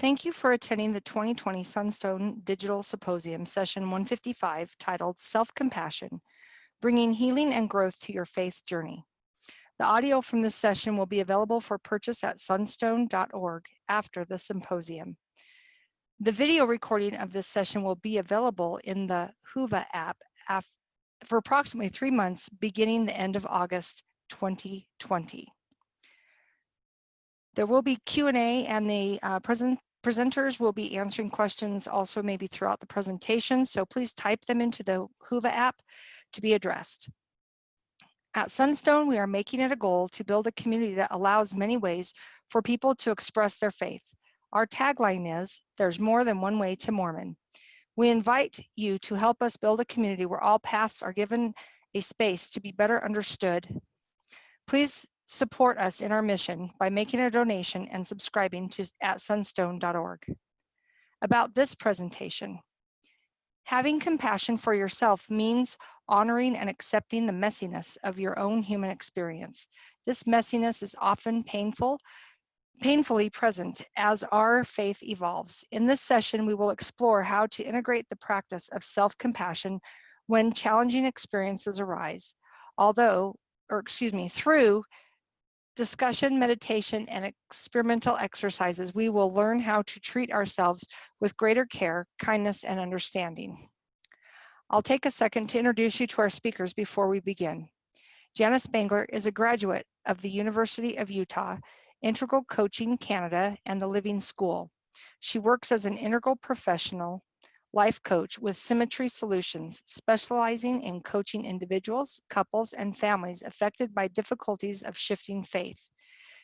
Thank you for attending the 2020 Sunstone Digital Symposium, session 155, titled Self-Compassion, Bringing Healing and Growth to Your Faith Journey. The audio from this session will be available for purchase at sunstone.org after the symposium. The video recording of this session will be available in the Whova app for approximately 3 months, beginning the end of August 2020. There will be Q&A, and the presenters will be answering questions also maybe throughout the presentation, so please type them into the Whova app to be addressed. At Sunstone, we are making it a goal to build a community that allows many ways for people to express their faith. Our tagline is, "There's more than one way to Mormon." We invite you to help us build a community where all paths are given a space to be better understood. Please support us in our mission by making a donation and subscribing at sunstone.org. About this presentation, having compassion for yourself means honoring and accepting the messiness of your own human experience. This messiness is often painfully present as our faith evolves. In this session, we will explore how to integrate the practice of self-compassion when challenging experiences arise, through discussion, meditation, and experimental exercises, we will learn how to treat ourselves with greater care, kindness, and understanding. I'll take a second to introduce you to our speakers before we begin. Janice Spangler is a graduate of the University of Utah, Integral Coaching Canada, and the Living School. She works as an integral professional life coach with Symmetry Solutions, specializing in coaching individuals, couples, and families affected by difficulties of shifting faith.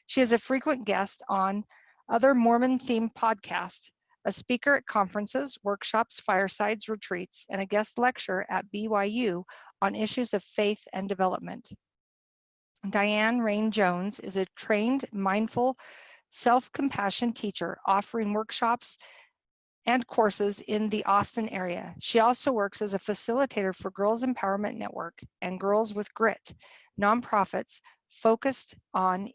She is a frequent guest on other Mormon-themed podcasts, a speaker at conferences, workshops, firesides, retreats, and a guest lecturer at BYU on issues of faith and development. Diane Rain Jones is a trained, mindful, self-compassion teacher offering workshops and courses in the Austin area. She also works as a facilitator for Girls Empowerment Network and Girls with Grit, nonprofits focused on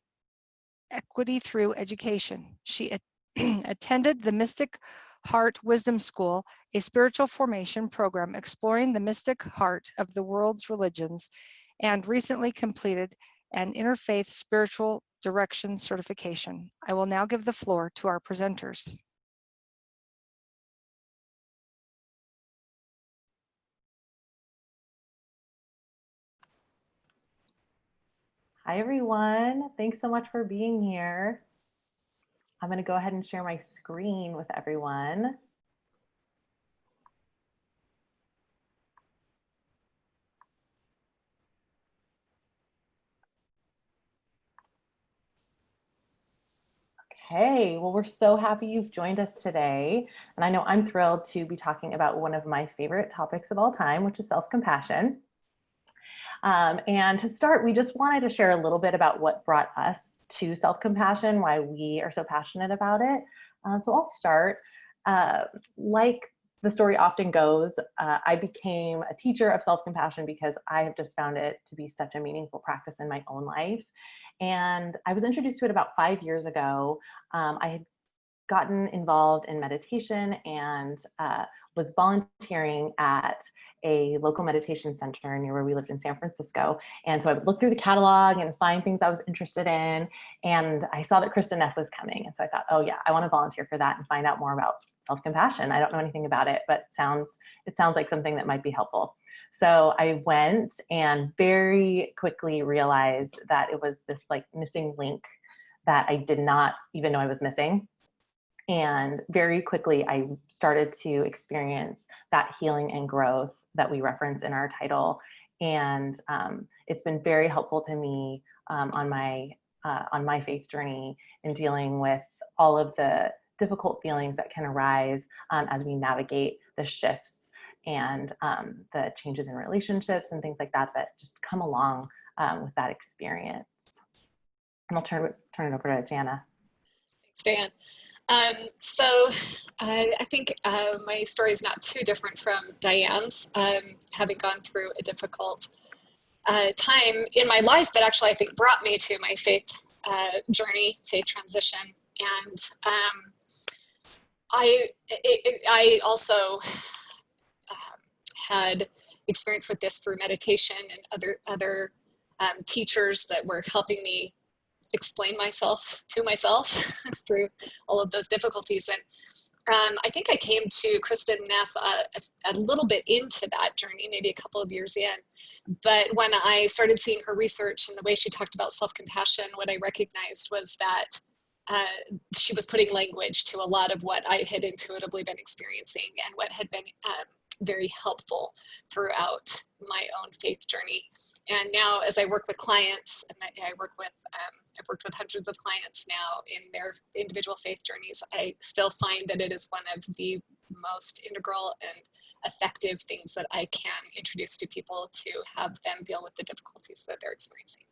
equity through education. She attended the Mystic Heart Wisdom School, a spiritual formation program exploring the mystic heart of the world's religions, and recently completed an interfaith spiritual direction certification. I will now give the floor to our presenters. Hi, everyone. Thanks so much for being here. I'm going to go ahead and share my screen with everyone. Okay, well, we're so happy you've joined us today. And I know I'm thrilled to be talking about one of my favorite topics of all time, which is self-compassion. And to start, we just wanted to share a little bit about what brought us to self-compassion, why we are so passionate about it. So I'll start. Like the story often goes, I became a teacher of self-compassion because I have just found it to be such a meaningful practice in my own life. And I was introduced to it about 5 years ago. I had gotten involved in meditation and was volunteering at a local meditation center near where we lived in San Francisco. And so I would look through the catalog and find things I was interested in. And I saw that Kristen Neff was coming. And so I thought, oh yeah, I want to volunteer for that and find out more about self-compassion. I don't know anything about it, but it sounds like something that might be helpful. So I went and very quickly realized that it was this like missing link that I did not even know I was missing. And very quickly, I started to experience that healing and growth that we reference in our title. And it's been very helpful to me on my faith journey in dealing with all of the difficult feelings that can arise as we navigate the shifts and the changes in relationships and things like that that just come along with that experience. And I'll turn it over to Jana. Thanks, Dan. So I think my story is not too different from Diane's, having gone through a difficult time in my life that actually I think brought me to my faith journey, faith transition. And I also had experience with this through meditation and other teachers that were helping me explain myself to myself through all of those difficulties. And I think I came to Kristen Neff a little bit into that journey, maybe a couple of years in. But when I started seeing her research and the way she talked about self-compassion, what I recognized was that she was putting language to a lot of what I had intuitively been experiencing and what had been very helpful throughout my own faith journey. And now as I work with clients, and I've worked with hundreds of clients now in their individual faith journeys, I still find that it is one of the most integral and effective things that I can introduce to people to have them deal with the difficulties that they're experiencing.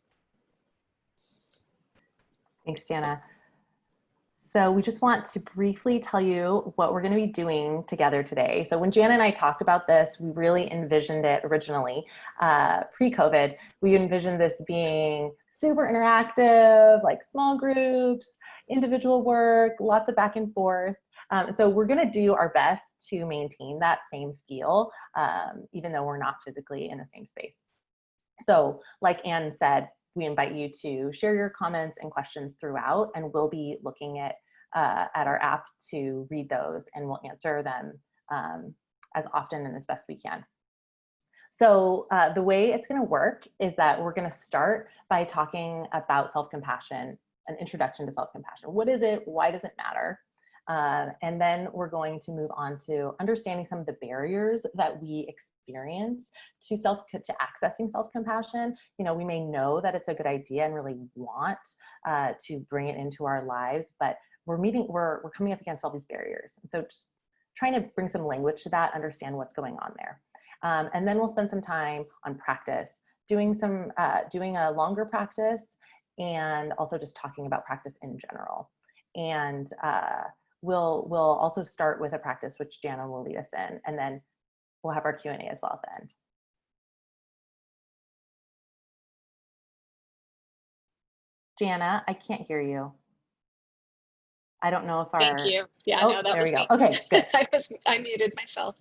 Thanks, Jana. So we just want to briefly tell you what we're going to be doing together today. So when Jana and I talked about this, we really envisioned it originally, pre-COVID. We envisioned this being super interactive, like small groups, individual work, lots of back and forth. So we're going to do our best to maintain that same feel, even though we're not physically in the same space. So like Anne said, we invite you to share your comments and questions throughout, and we'll be looking at our app to read those, and we'll answer them as often and as best we can. So the way it's going to work is that we're going to start by talking about self-compassion, an introduction to self-compassion. What is it? Why does it matter? And then we're going to move on to understanding some of the barriers that we experience to accessing self-compassion. You know, we may know that it's a good idea and really want to bring it into our lives, but we're coming up against all these barriers. And so just trying to bring some language to that, understand what's going on there. And then we'll spend some time on practice, doing a longer practice, and also just talking about practice in general. And we'll also start with a practice which Jana will lead us in, and then we'll have our Q&A as well at the end. Jana, I can't hear you. I don't know if Thank you. Yeah, oh, no, that was me. Okay, good. I muted myself.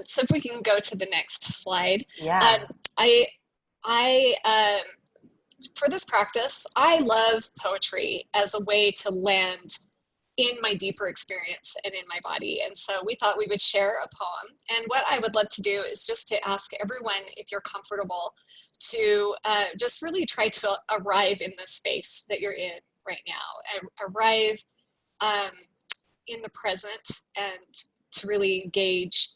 So if we can go to the next slide. Yeah. For this practice, I love poetry as a way to land in my deeper experience and in my body. And so we thought we would share a poem. And what I would love to do is just to ask everyone, if you're comfortable, to just really try to arrive in the space that you're in right now. Arrive in the present, and to really engage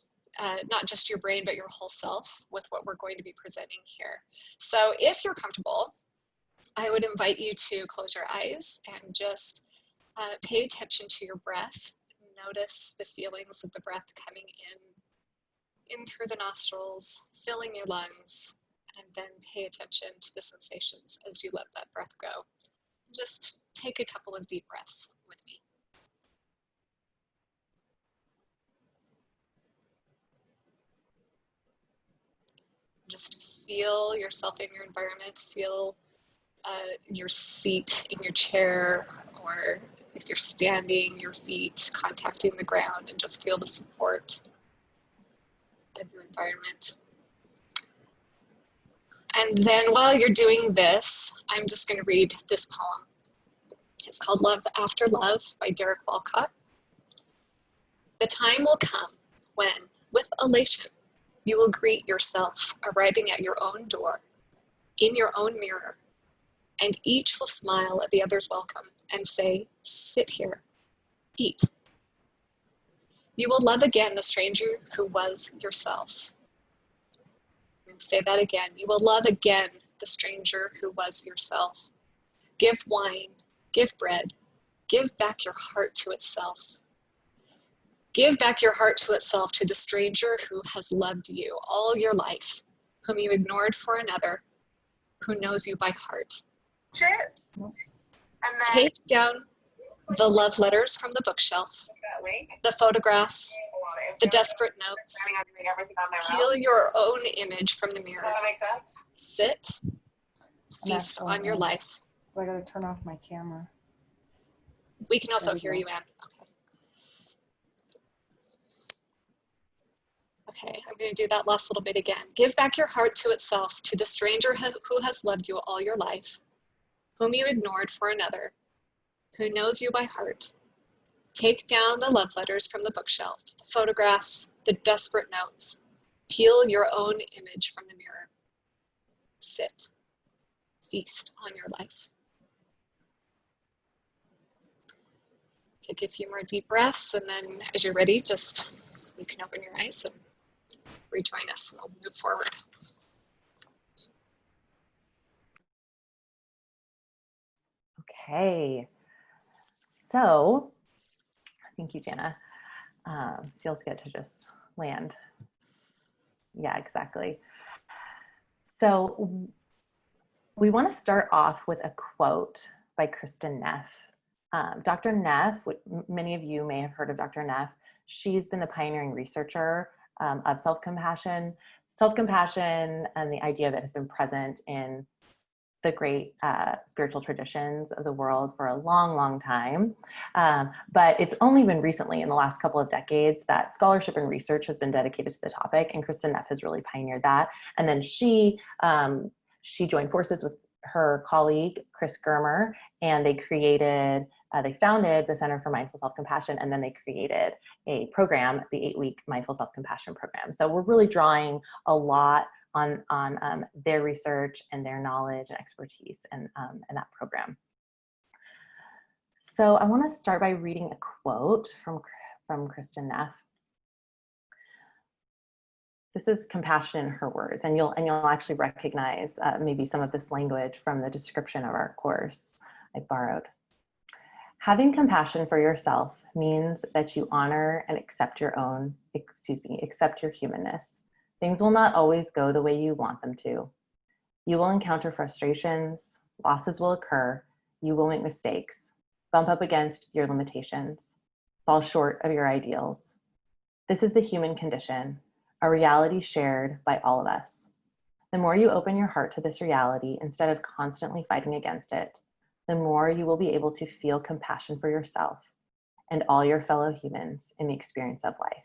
not just your brain, but your whole self with what we're going to be presenting here. So if you're comfortable, I would invite you to close your eyes and just pay attention to your breath. Notice the feelings of the breath coming in through the nostrils, filling your lungs, and then pay attention to the sensations as you let that breath go. Just take a couple of deep breaths with me. Just feel yourself in your environment, feel your seat in your chair, or if you're standing, your feet contacting the ground, and just feel the support of your environment. And then while you're doing this, I'm just going to read this poem. It's called Love After Love by Derek Walcott. The time will come when, with elation, you will greet yourself arriving at your own door, in your own mirror, and each will smile at the other's welcome and say, sit here, eat. You will love again the stranger who was yourself. I'm going to say that again. You will love again the stranger who was yourself. Give wine, give bread, give back your heart to itself. Give back your heart to itself to the stranger who has loved you all your life, whom you ignored for another, who knows you by heart. Take down the love letters from the bookshelf, the photographs, the desperate notes. Peel your own image from the mirror. Does that make sense? Sit, feast on your life. I gotta turn off my camera. We can also hear you, Anne. Okay. Okay, I'm going to do that last little bit again. Give back your heart to itself, to the stranger who has loved you all your life, whom you ignored for another, who knows you by heart. Take down the love letters from the bookshelf, the photographs, the desperate notes. Peel your own image from the mirror. Sit. Feast on your life. Take a few more deep breaths, and then as you're ready, just you can open your eyes and rejoin us. We'll move forward. Okay, so thank you, Jana. Feels good to just land. Yeah, exactly. So we want to start off with a quote by Kristin Neff. Dr. Neff, many of you may have heard of Dr. Neff. She's been the pioneering researcher of self-compassion. Self-compassion and the idea of it has been present in the great spiritual traditions of the world for a long, long time. But it's only been recently, in the last couple of decades, that scholarship and research has been dedicated to the topic, and Kristin Neff has really pioneered that. And then she joined forces with her colleague, Chris Germer, and they founded the Center for Mindful Self-Compassion, and then they created a program, the 8-week Mindful Self-Compassion program. So we're really drawing a lot on their research and their knowledge and expertise in that program. So I want to start by reading a quote from Kristin Neff. This is compassion in her words, and you'll actually recognize maybe some of this language from the description of our course I borrowed. Having compassion for yourself means that you honor and accept your humanness. Things will not always go the way you want them to. You will encounter frustrations, losses will occur, you will make mistakes, bump up against your limitations, fall short of your ideals. This is the human condition, a reality shared by all of us. The more you open your heart to this reality instead of constantly fighting against it, the more you will be able to feel compassion for yourself and all your fellow humans in the experience of life.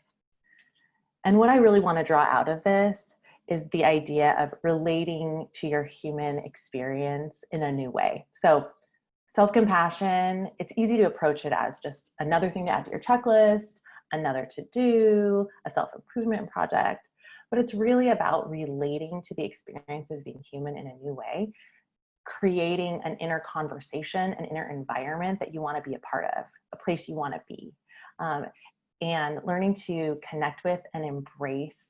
And what I really want to draw out of this is the idea of relating to your human experience in a new way. So self-compassion, it's easy to approach it as just another thing to add to your checklist, another to-do, a self-improvement project, but it's really about relating to the experience of being human in a new way, creating an inner conversation, an inner environment that you want to be a part of, a place you want to be, and learning to connect with and embrace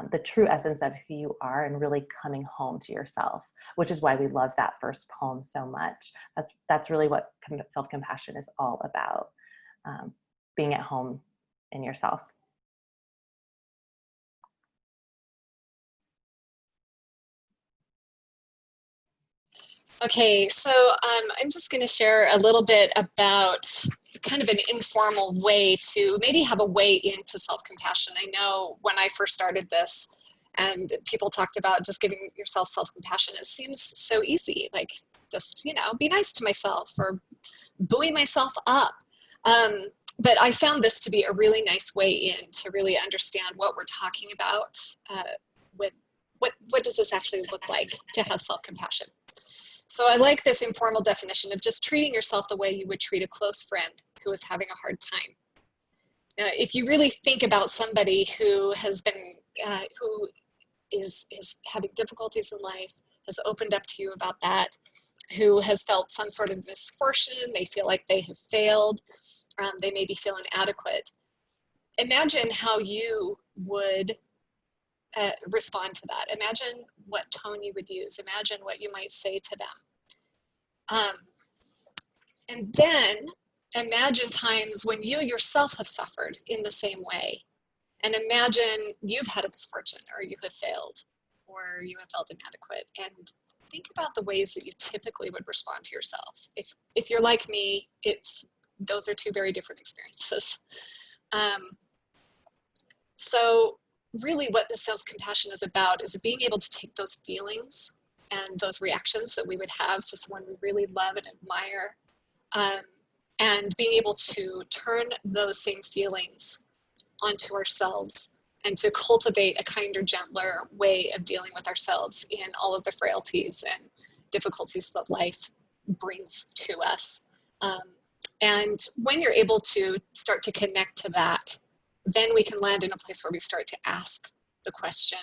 the true essence of who you are and really coming home to yourself, which is why we love that first poem so much. That's really what self-compassion is all about, being at home in yourself. Okay, so I'm just going to share a little bit about kind of an informal way to maybe have a way into self-compassion. I know when I first started this and people talked about just giving yourself self-compassion, it seems so easy, like just, be nice to myself or buoy myself up. But I found this to be a really nice way in to really understand what we're talking about with what does this actually look like to have self-compassion. So I like this informal definition of just treating yourself the way you would treat a close friend who is having a hard time. If you really think about somebody who has been, who is having difficulties in life, has opened up to you about that, who has felt some sort of misfortune, they feel like they have failed, they maybe feel inadequate. Imagine how you would respond to that. Imagine what tone you would use. Imagine what you might say to them. And then imagine times when you yourself have suffered in the same way. And imagine you've had a misfortune or you have failed or you have felt inadequate. And think about the ways that you typically would respond to yourself. If you're like me, those are two very different experiences. So really what the self-compassion is about is being able to take those feelings and those reactions that we would have to someone we really love and admire, and being able to turn those same feelings onto ourselves and to cultivate a kinder, gentler way of dealing with ourselves in all of the frailties and difficulties that life brings to us. And when you're able to start to connect to that, then we can land in a place where we start to ask the question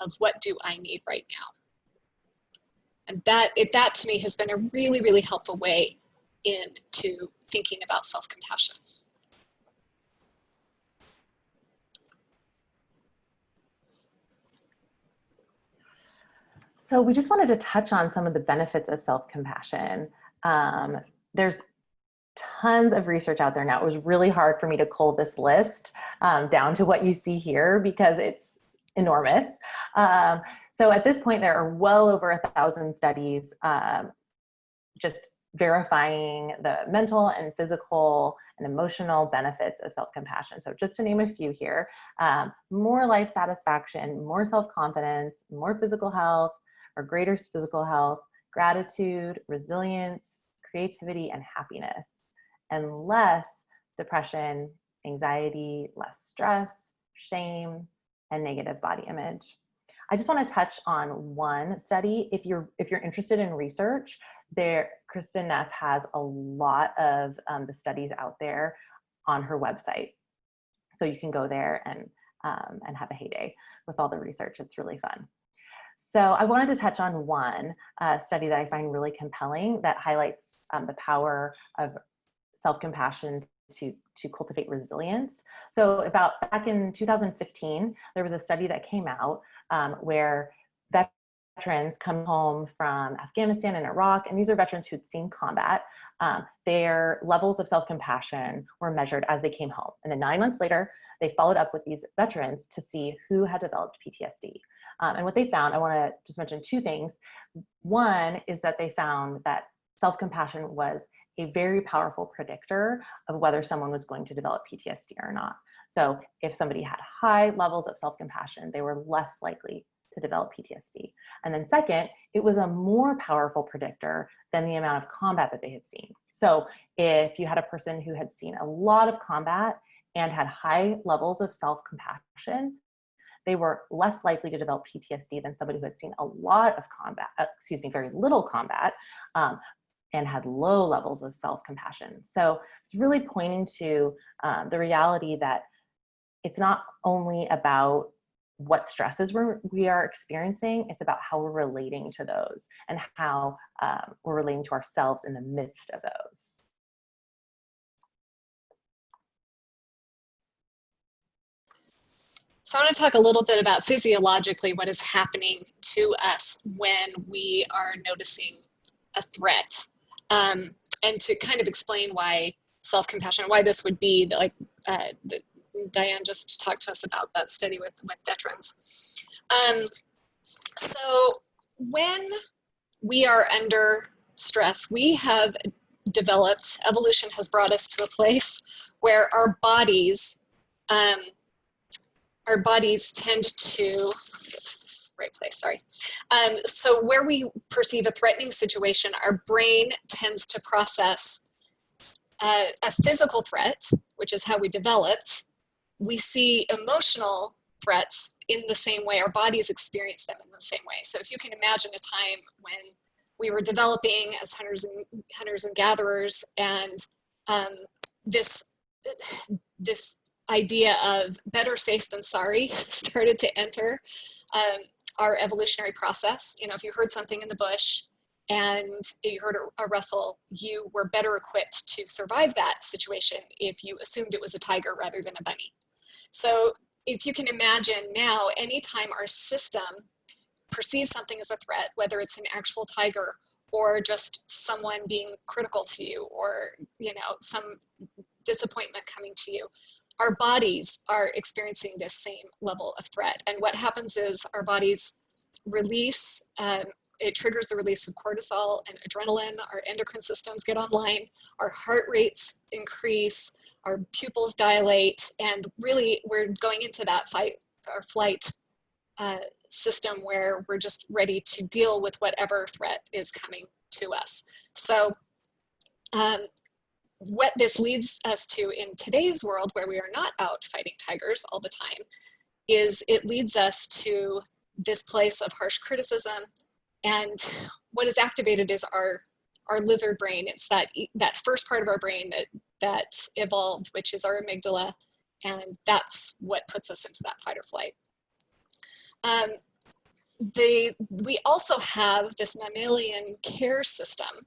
of, what do I need right now? And that to me has been a really, really helpful way into thinking about self-compassion. So we just wanted to touch on some of the benefits of self-compassion. There's tons of research out there now. It was really hard for me to cull this list down to what you see here because it's enormous. So at this point, there are well over 1,000 studies just verifying the mental and physical and emotional benefits of self-compassion. So just to name a few here, more life satisfaction, more self-confidence, more physical health or greater physical health, gratitude, resilience, creativity, and happiness, and less depression, anxiety, less stress, shame, and negative body image. I just want to touch on one study. If you're interested in research, Kristen Neff has a lot of the studies out there on her website, so you can go there and have a heyday with all the research. It's really fun. So I wanted to touch on one study that I find really compelling that highlights the power of self-compassion to cultivate resilience. So back in 2015, there was a study that came out where veterans come home from Afghanistan and Iraq, and these are veterans who'd seen combat. Their levels of self-compassion were measured as they came home. And then 9 months later, they followed up with these veterans to see who had developed PTSD. And what they found, I want to just mention two things. One is that they found that self-compassion was a very powerful predictor of whether someone was going to develop PTSD or not. So if somebody had high levels of self-compassion, they were less likely to develop PTSD. And then second, it was a more powerful predictor than the amount of combat that they had seen. So if you had a person who had seen a lot of combat and had high levels of self-compassion, they were less likely to develop PTSD than somebody who had seen a lot of combat, very little combat, and had low levels of self-compassion. So it's really pointing to the reality that it's not only about what stresses we are experiencing, it's about how we're relating to those and how we're relating to ourselves in the midst of those. So I want to talk a little bit about physiologically what is happening to us when we are noticing a threat, and to kind of explain why self-compassion, why this would be like Diane just talked to us about that study with veterans. So when we are under stress, we have developed, evolution has brought us to a place where our bodies tend to, get to this right place, sorry. So where we perceive a threatening situation, our brain tends to process a physical threat, which is how we developed. We see emotional threats in the same way, our bodies experience them in the same way. So if you can imagine a time when we were developing as hunters and gatherers, and this idea of better safe than sorry started to enter our evolutionary process. You know, if you heard something in the bush and you heard a rustle, you were better equipped to survive that situation if you assumed it was a tiger rather than a bunny. So if you can imagine now, anytime our system perceives something as a threat, whether it's an actual tiger or just someone being critical to you, or, you know, some disappointment coming to you, our bodies are experiencing this same level of threat. And what happens is our bodies release, it triggers the release of cortisol and adrenaline, our endocrine systems get online, our heart rates increase, our pupils dilate, and really we're going into that fight or flight system where we're just ready to deal with whatever threat is coming to us. So what this leads us to in today's world, where we are not out fighting tigers all the time, is it leads us to this place of harsh criticism. And what is activated is our lizard brain. It's that first part of our brain that evolved, which is our amygdala. And that's what puts us into that fight or flight. We also have this mammalian care system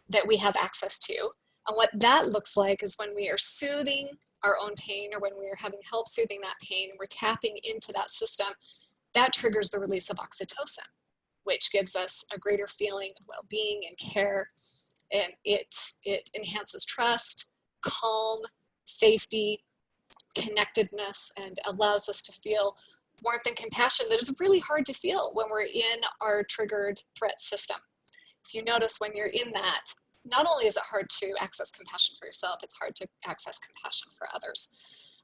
that we have access to. And what that looks like is when we are soothing our own pain, or when we are having help soothing that pain, we're tapping into that system, that triggers the release of oxytocin, which gives us a greater feeling of well-being and care. And it enhances trust, calm, safety, connectedness, and allows us to feel warmth and compassion that is really hard to feel when we're in our triggered threat system. If you notice, when you're in that, not only is it hard to access compassion for yourself, it's hard to access compassion for others.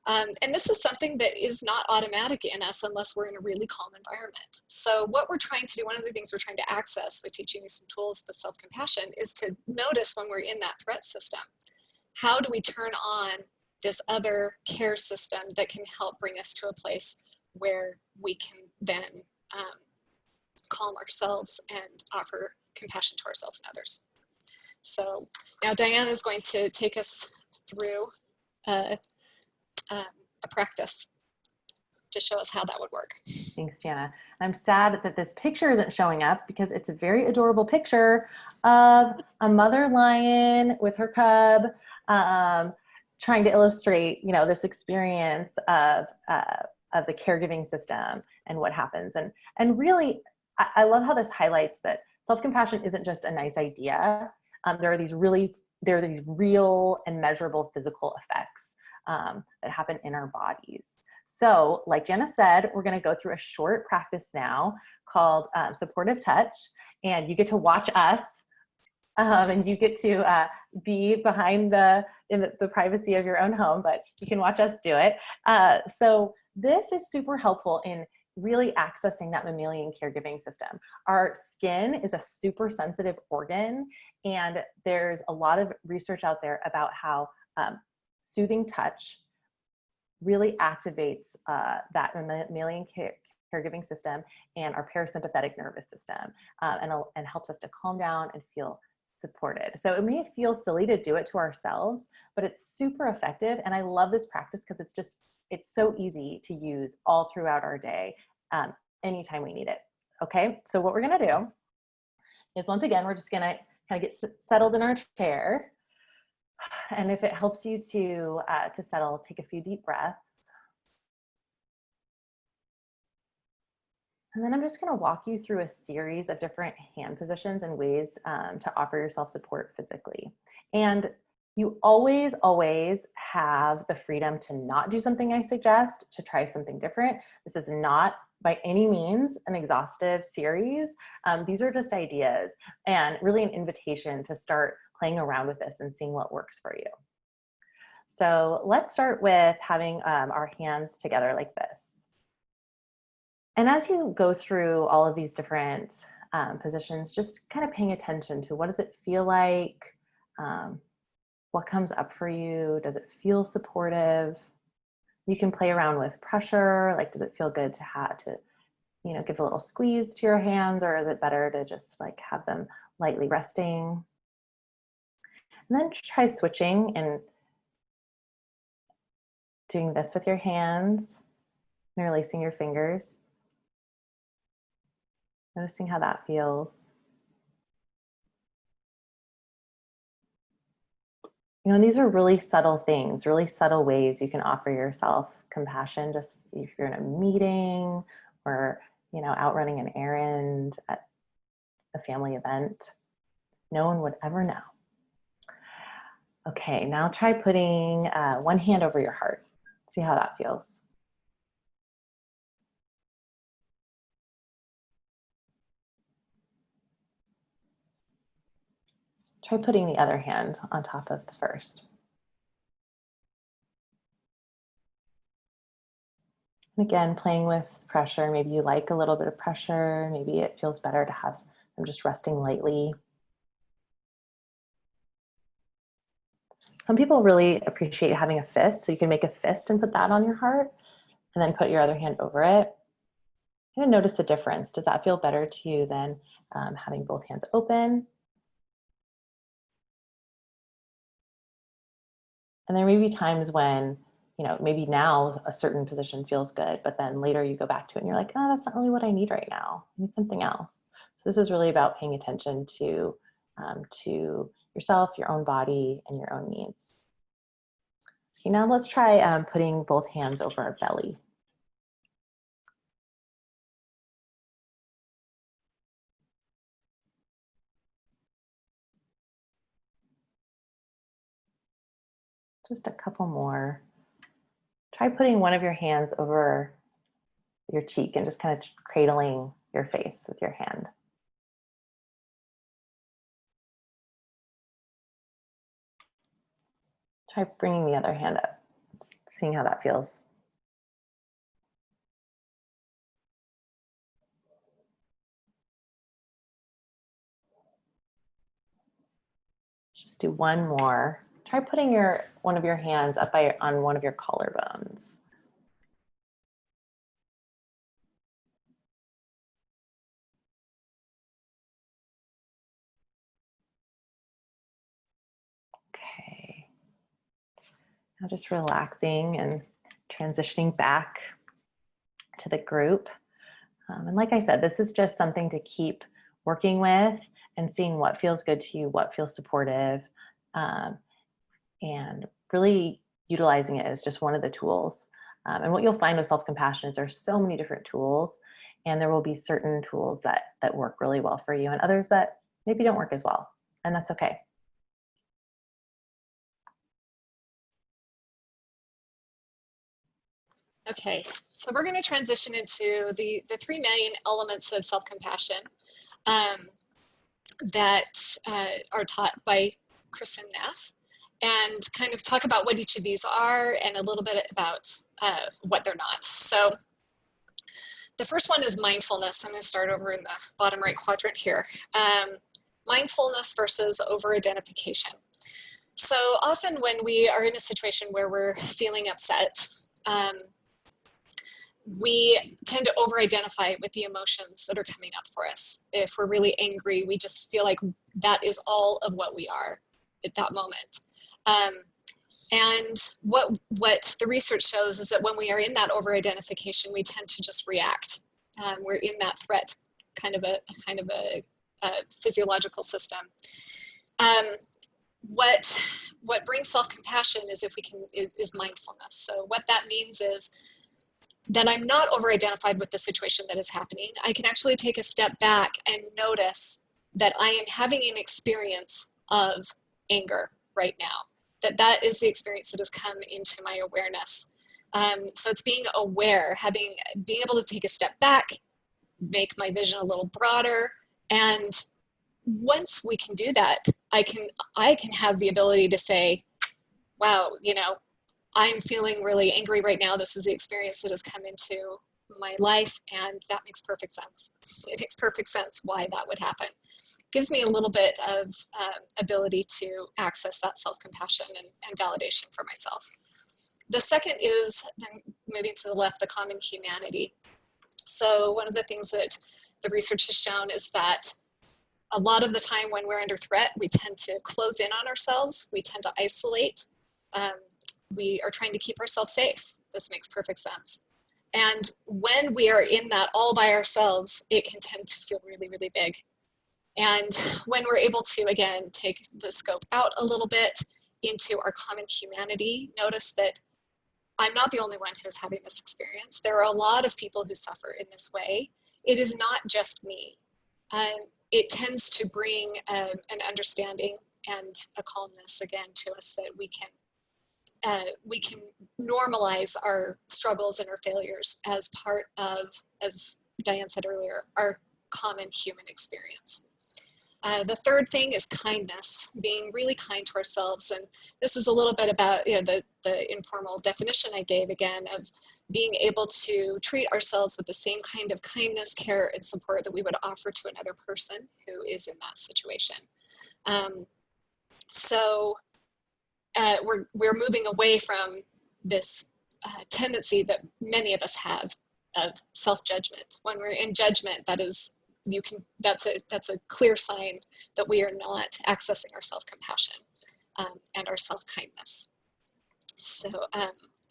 And this is something that is not automatic in us unless we're in a really calm environment. So what we're trying to do, one of the things we're trying to access with teaching you some tools with self-compassion, is to notice when we're in that threat system. How do we turn on this other care system that can help bring us to a place where we can then calm ourselves and offer compassion to ourselves and others. So now Diane is going to take us through a practice to show us how that would work. Thanks, Jana. I'm sad that this picture isn't showing up because it's a very adorable picture of a mother lion with her cub, trying to illustrate, you know, this experience of the caregiving system and what happens. And really, I love how this highlights that self-compassion isn't just a nice idea. There are these real and measurable physical effects that happen in our bodies. So like Jana said, we're going to go through a short practice now called supportive touch, and you get to watch us and you get to be behind in the privacy of your own home, but you can watch us do it. So this is super helpful in really accessing that mammalian caregiving system. Our skin is a super sensitive organ, and there's a lot of research out there about how soothing touch really activates that mammalian caregiving system and our parasympathetic nervous system, and helps us to calm down and feel supported. So it may feel silly to do it to ourselves, but it's super effective. And I love this practice because it's so easy to use all throughout our day, anytime we need it. Okay, so what we're gonna do is, once again, we're just gonna kind of get settled in our chair. And if it helps you to settle, take a few deep breaths. And then I'm just going to walk you through a series of different hand positions and ways to offer yourself support physically. And you always, always have the freedom to not do something I suggest, to try something different. This is not by any means an exhaustive series. These are just ideas and really an invitation to start playing around with this and seeing what works for you. So let's start with having our hands together like this. And as you go through all of these different positions, just kind of paying attention to, what does it feel like? What comes up for you? Does it feel supportive? You can play around with pressure. Like, does it feel good to you know, give a little squeeze to your hands, or is it better to just like have them lightly resting? And then try switching and doing this with your hands, interlacing your fingers. Noticing how that feels. You know, and these are really subtle things, really subtle ways you can offer yourself compassion, just if you're in a meeting or, you know, out running an errand at a family event. No one would ever know. Okay, now try putting one hand over your heart. See how that feels. Try putting the other hand on top of the first. And again, playing with pressure. Maybe you like a little bit of pressure. Maybe it feels better to have them just resting lightly. Some people really appreciate having a fist, so you can make a fist and put that on your heart. and then put your other hand over it. Kind of notice the difference. Does that feel better to you than having both hands open? And there may be times when, you know, maybe now a certain position feels good, but then later you go back to it and you're like, oh, that's not really what I need right now. I need something else. So this is really about paying attention to yourself, your own body, and your own needs. Okay, now let's try putting both hands over our belly. Just a couple more. Try putting one of your hands over your cheek and just kind of cradling your face with your hand. Try bringing the other hand up, seeing how that feels. Just do one more. Try putting one of your hands up on one of your collarbones. Okay. Now just relaxing and transitioning back to the group. And like I said, this is just something to keep working with and seeing what feels good to you, what feels supportive, and really utilizing it as just one of the tools. And what you'll find with self-compassion is there's so many different tools, and there will be certain tools that work really well for you and others that maybe don't work as well, and that's okay. Okay, so we're going to transition into the three main elements of self-compassion that are taught by Kristen Neff, and kind of talk about what each of these are and a little bit about what they're not. So the first one is mindfulness. I'm going to start over in the bottom right quadrant here. Mindfulness versus over-identification. So often when we are in a situation where we're feeling upset, we tend to over-identify with the emotions that are coming up for us. If we're really angry, we just feel like that is all of what we are at that moment. And what the research shows is that when we are in that over-identification, we tend to just react. We're in that threat kind of a physiological system. What brings self-compassion is is mindfulness. So what that means is that I'm not over-identified with the situation that is happening. I can actually take a step back and notice that I am having an experience of anger right now. That is the experience that has come into my awareness. So it's being aware, being able to take a step back, make my vision a little broader, and once we can do that, I can have the ability to say, wow, you know, I'm feeling really angry right now. This is the experience that has come into my life, and that makes perfect sense. It makes perfect sense why that would happen. Gives me a little bit of ability to access that self-compassion and validation for myself. The second is, then moving to the left, the common humanity. So one of the things that the research has shown is that a lot of the time when we're under threat, we tend to close in on ourselves. We tend to isolate. We are trying to keep ourselves safe. This makes perfect sense. And when we are in that all by ourselves, it can tend to feel really, really big. And when we're able to, again, take the scope out a little bit into our common humanity, notice that I'm not the only one who's having this experience. There are a lot of people who suffer in this way. It is not just me. It tends to bring an understanding and a calmness again to us that we can normalize our struggles and our failures as part of, as Diane said earlier, our common human experience. The third thing is kindness, being really kind to ourselves. And this is a little bit about the informal definition I gave again of being able to treat ourselves with the same kind of kindness, care, and support that we would offer to another person who is in that situation. We're moving away from this tendency that many of us have of self-judgment. When we're in judgment, that's a clear sign that we are not accessing our self-compassion and our self-kindness. So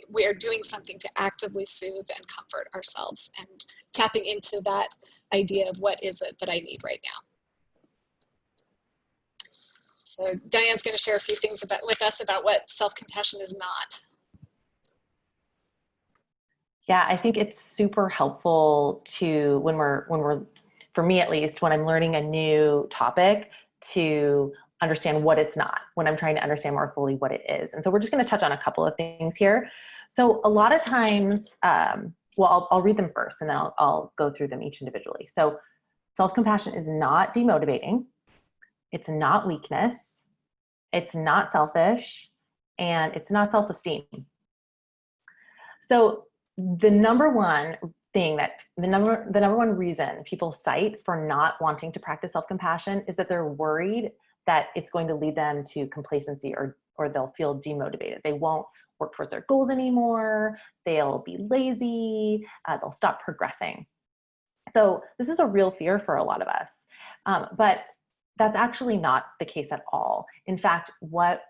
we are doing something to actively soothe and comfort ourselves and tapping into that idea of what is it that I need right now. So Diane's going to share a few things with us about what self-compassion is not. Yeah, I think it's super helpful to, when we're, for me at least, when I'm learning a new topic, to understand what it's not, when I'm trying to understand more fully what it is. And so we're just going to touch on a couple of things here. So a lot of times, well, I'll read them first and then I'll go through them each individually. So self-compassion is not demotivating. It's not weakness. It's not selfish, and it's not self-esteem. So the number one reason people cite for not wanting to practice self-compassion is that they're worried that it's going to lead them to complacency, or they'll feel demotivated. They won't work towards their goals anymore. They'll be lazy. They'll stop progressing. So this is a real fear for a lot of us, but that's actually not the case at all. In fact, what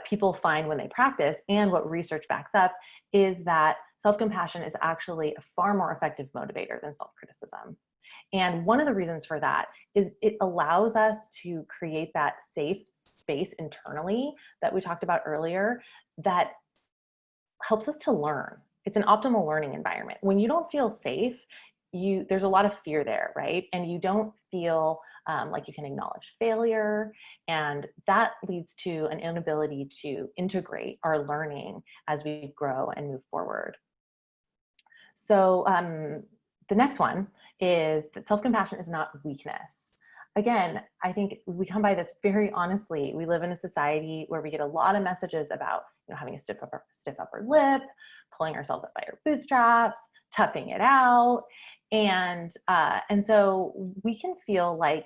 people find when they practice, and what research backs up, is that self-compassion is actually a far more effective motivator than self-criticism. And one of the reasons for that is it allows us to create that safe space internally that we talked about earlier that helps us to learn. It's an optimal learning environment. When you don't feel safe, there's a lot of fear there, right? And you don't feel like you can acknowledge failure, and that leads to an inability to integrate our learning as we grow and move forward. So the next one is that self-compassion is not weakness. Again, I think we come by this very honestly. We live in a society where we get a lot of messages about, having a stiff upper lip, pulling ourselves up by our bootstraps, toughing it out. And so we can feel like,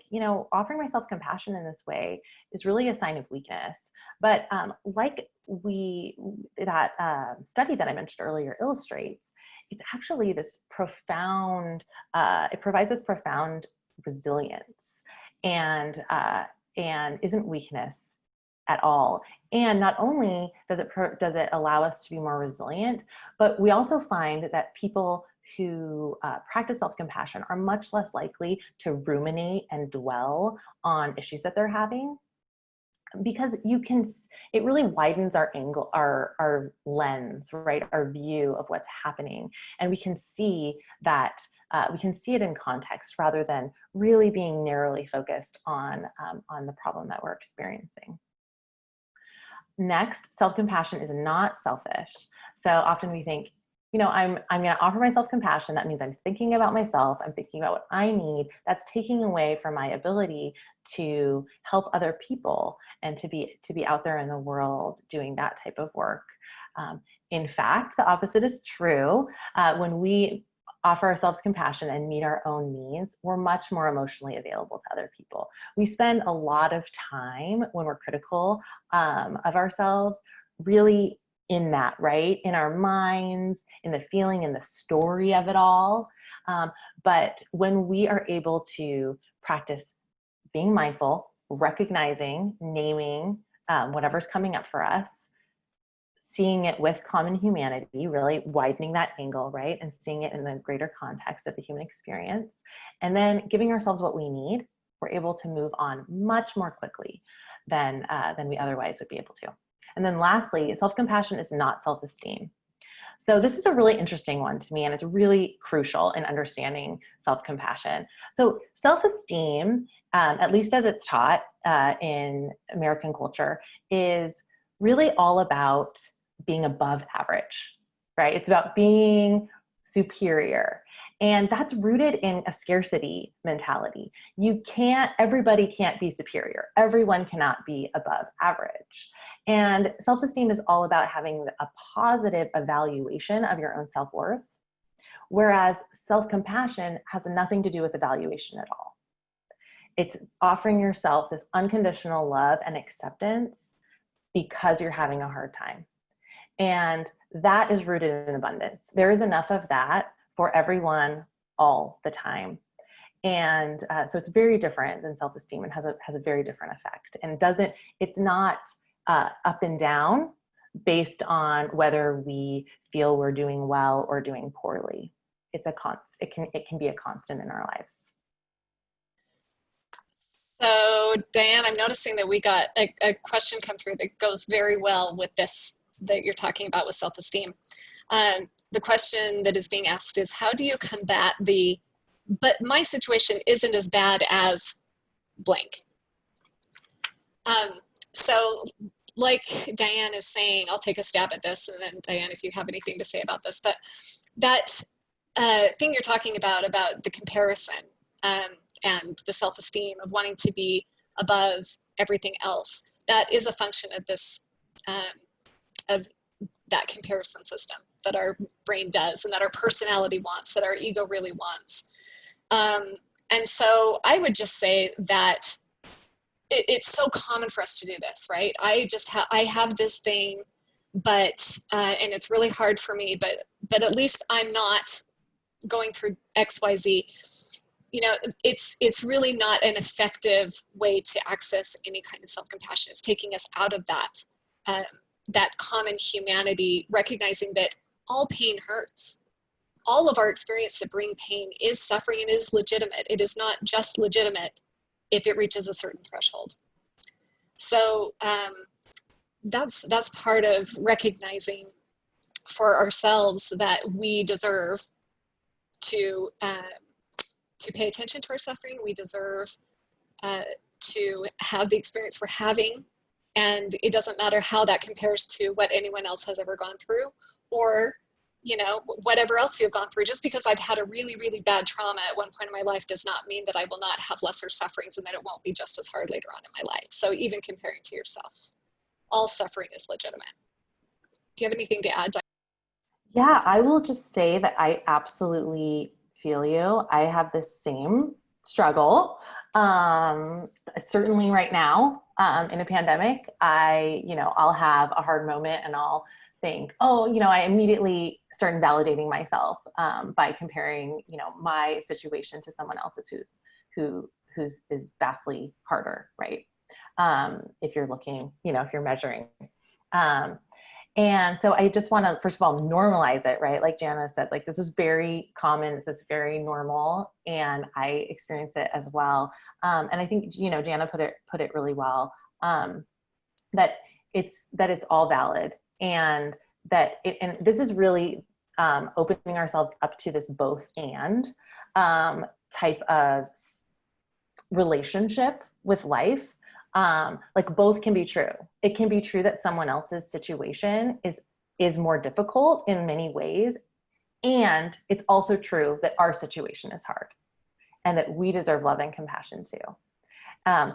offering myself compassion in this way is really a sign of weakness. But like that study that I mentioned earlier illustrates, it's actually this profound, it provides this profound resilience and isn't weakness at all. And not only does it allow us to be more resilient, but we also find that people who practice self-compassion are much less likely to ruminate and dwell on issues that they're having, because it really widens our angle, our lens, right? Our view of what's happening. And we can see that, we can see it in context rather than really being narrowly focused on the problem that we're experiencing. Next, self-compassion is not selfish. So often we think, I'm going to offer myself compassion. That means I'm thinking about myself. I'm thinking about what I need. That's taking away from my ability to help other people and to be out there in the world doing that type of work. In fact, the opposite is true. When we offer ourselves compassion and meet our own needs, we're much more emotionally available to other people. We spend a lot of time when we're critical of ourselves, really in that, right? In our minds, in the feeling, in the story of it all. But when we are able to practice being mindful, recognizing, naming whatever's coming up for us, seeing it with common humanity, really widening that angle, right? And seeing it in the greater context of the human experience, and then giving ourselves what we need, we're able to move on much more quickly than we otherwise would be able to. And then lastly, self-compassion is not self-esteem. So this is a really interesting one to me, and it's really crucial in understanding self-compassion. So self-esteem, at least as it's taught in American culture, is really all about being above average, right? It's about being superior. And that's rooted in a scarcity mentality. Everybody can't be superior. Everyone cannot be above average. And self-esteem is all about having a positive evaluation of your own self-worth, whereas self-compassion has nothing to do with evaluation at all. It's offering yourself this unconditional love and acceptance because you're having a hard time. And that is rooted in abundance. There is enough of that for everyone all the time. And so it's very different than self-esteem and has a very different effect. And it's not up and down based on whether we feel we're doing well or doing poorly. It can be a constant in our lives. So Diane, I'm noticing that we got a question come through that goes very well with this that you're talking about with self-esteem. The question that is being asked is, how do you combat but my situation isn't as bad as blank? So like Diane is saying, I'll take a stab at this, and then Diane, if you have anything to say about this, but that thing you're talking about the comparison and the self-esteem of wanting to be above everything else, that is a function of this, of that comparison system that our brain does and that our personality wants, that our ego really wants. And so I would just say that it's so common for us to do this, right? I have this thing, but and it's really hard for me, but at least I'm not going through XYZ. You know, it's really not an effective way to access any kind of self-compassion. It's taking us out of that common humanity, recognizing that all pain hurts. All of our experience that bring pain is suffering and is legitimate. It is not just legitimate if it reaches a certain threshold. So that's part of recognizing for ourselves that we deserve to pay attention to our suffering. We deserve to have the experience we're having, and it doesn't matter how that compares to what anyone else has ever gone through, or you know, whatever else you've gone through. Just because I've had a really, really bad trauma at one point in my life does not mean that I will not have lesser sufferings and that it won't be just as hard later on in my life. So even comparing to yourself, all suffering is legitimate. Do you have anything to add? Yeah, I will just say that I absolutely feel you. I have the same struggle. Certainly right now, in a pandemic, I'll have a hard moment and I'll think, oh, I immediately start invalidating myself by comparing, my situation to someone else's who's is vastly harder, right? If you're looking, if you're measuring. And so I just want to, first of all, normalize it, right? Like Jana said, like this is very common, this is very normal, and I experience it as well. And I think, Jana put it really well, that it's all valid, and and this is really opening ourselves up to this both and type of relationship with life. Like both can be true. It can be true that someone else's situation is more difficult in many ways. And it's also true that our situation is hard and that we deserve love and compassion too.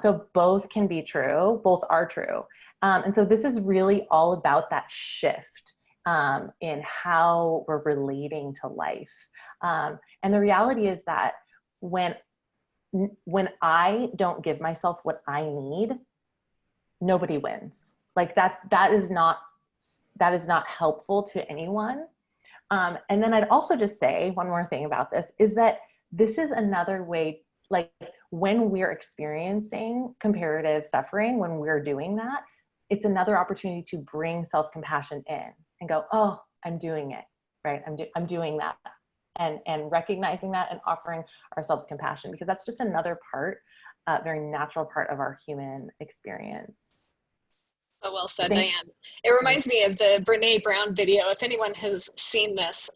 So both can be true, both are true. And so this is really all about that shift in how we're relating to life. And the reality is that when I don't give myself what I need, nobody wins. Like that is not helpful to anyone. And then I'd also just say one more thing about this is that this is another way, like when we're experiencing comparative suffering, when we're doing that, it's another opportunity to bring self-compassion in and go, oh, I'm doing it, right? I'm doing that. And recognizing that and offering ourselves compassion, because that's just another part, very natural part of our human experience. So well said, Diane. It reminds me of the Brene Brown video. If anyone has seen this,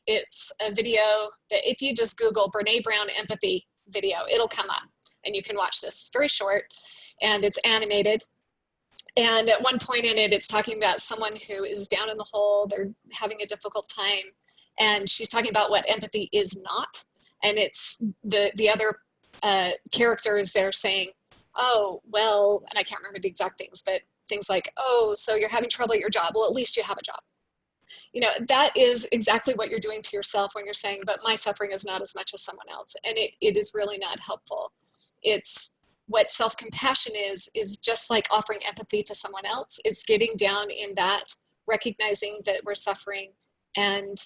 it's a video that if you just Google Brene Brown empathy video, it'll come up and you can watch this. It's very short and it's animated. And at one point in it, it's talking about someone who is down in the hole. They're having a difficult time. And she's talking about what empathy is not. And it's the other characters there saying, oh, well, and I can't remember the exact things, but things like, oh, so you're having trouble at your job. Well, at least you have a job. That is exactly what you're doing to yourself when you're saying, but my suffering is not as much as someone else. And it is really not helpful. It's what self-compassion is just like offering empathy to someone else. It's getting down in that recognizing that we're suffering, and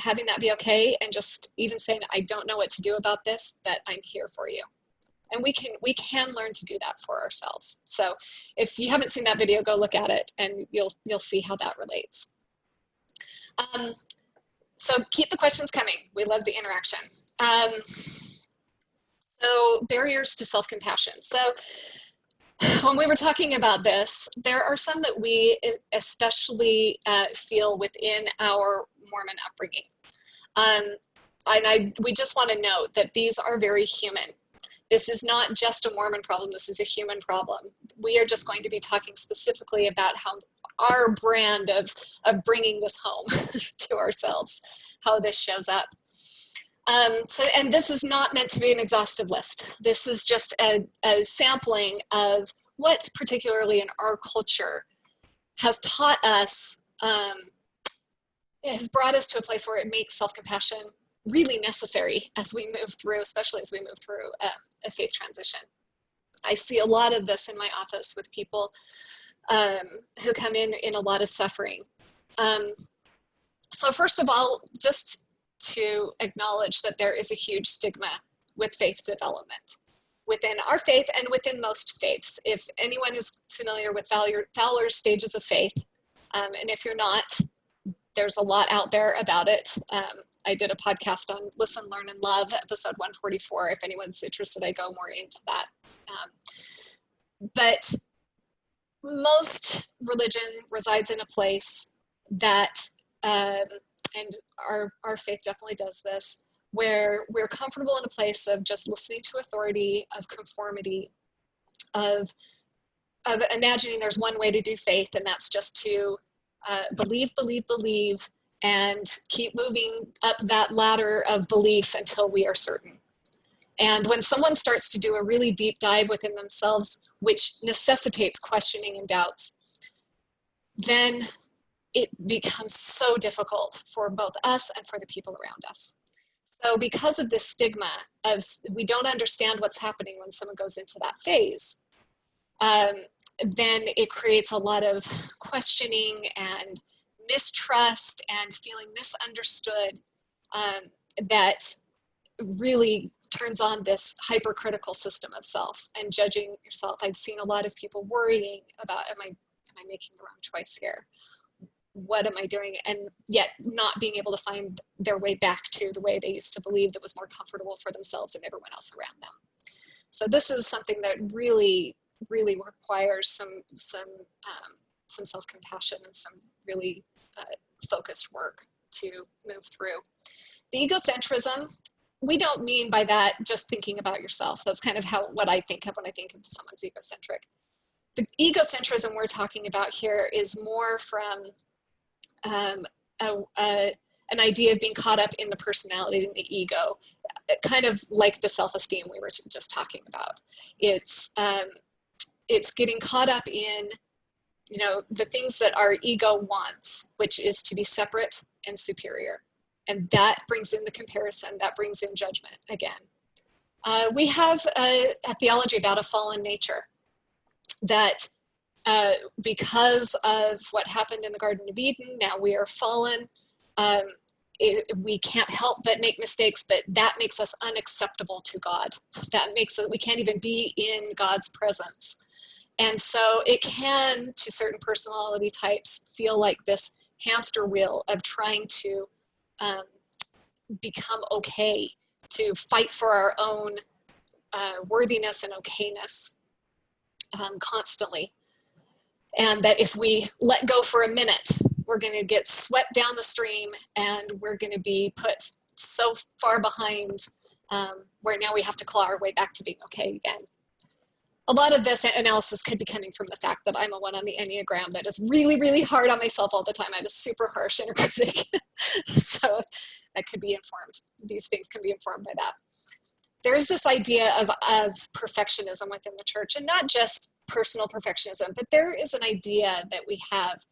having that be okay, and just even saying, I don't know what to do about this, but I'm here for you. And we can learn to do that for ourselves. So if you haven't seen that video, go look at it and you'll see how that relates. So keep the questions coming. We love the interaction. So barriers to self-compassion. So when we were talking about this, there are some that we especially feel within our Mormon upbringing. We just want to note that these are very human. This is not just a Mormon problem, this is a human problem. We are just going to be talking specifically about how our brand of bringing this home to ourselves, how this shows up. And this is not meant to be an exhaustive list. This is just a sampling of what, particularly in our culture, has taught us, it has brought us to a place where it makes self-compassion really necessary as we move through, especially as we move through a faith transition. I see a lot of this in my office with people who come in a lot of suffering. So first of all, just to acknowledge that there is a huge stigma with faith development within our faith and within most faiths. If anyone is familiar with Fowler's stages of faith, and if you're not, there's a lot out there about it. I did a podcast on Listen, Learn, and Love, episode 144. If anyone's interested, I go more into that. But most religion resides in a place that, and our faith definitely does this, where we're comfortable in a place of just listening to authority, of conformity, of imagining there's one way to do faith, and that's just to believe, and keep moving up that ladder of belief until we are certain. And when someone starts to do a really deep dive within themselves, which necessitates questioning and doubts, then it becomes so difficult for both us and for the people around us. So because of this stigma of we don't understand what's happening when someone goes into that phase, then it creates a lot of questioning and mistrust and feeling misunderstood, that really turns on this hypercritical system of self and judging yourself. I've seen a lot of people worrying about, am I making the wrong choice here? What am I doing? And yet not being able to find their way back to the way they used to believe that was more comfortable for themselves and everyone else around them. So this is something that really requires some self-compassion and some really focused work to move through. The egocentrism, we don't mean by that just thinking about yourself. That's kind of what I think of when I think of someone's egocentric. The egocentrism we're talking about here is more from an idea of being caught up in the personality and the ego, kind of like the self-esteem we were just talking about. It's getting caught up in, the things that our ego wants, which is to be separate and superior. And that brings in the comparison, that brings in judgment again. We have a theology about a fallen nature that because of what happened in the Garden of Eden, now we are fallen. We can't help but make mistakes, but that makes us unacceptable to God. That makes it, we can't even be in God's presence. And so it can, to certain personality types, feel like this hamster wheel of trying to become okay, to fight for our own worthiness and okayness constantly. And that if we let go for a minute, we're going to get swept down the stream and we're going to be put so far behind where now we have to claw our way back to being okay again. A lot of this analysis could be coming from the fact that I'm a 1 on the Enneagram that is really hard on myself all the time. I'm a super harsh inner critic. So that could be informed. These things can be informed by that. There's this idea of perfectionism within the church, and not just personal perfectionism, but there is an idea that we have,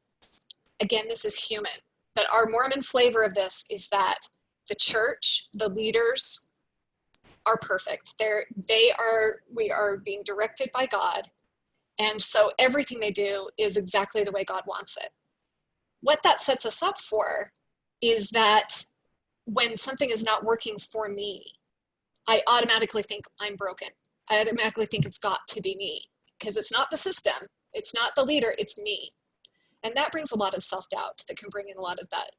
again, this is human, but our Mormon flavor of this is that the church, the leaders, are perfect. We are being directed by God, and so everything they do is exactly the way God wants it. what that sets us up for is that when something is not working for me, I automatically think I'm broken. I automatically think it's got to be me, because it's not the system, it's not the leader, it's me. And that brings a lot of self-doubt that can bring in a lot of that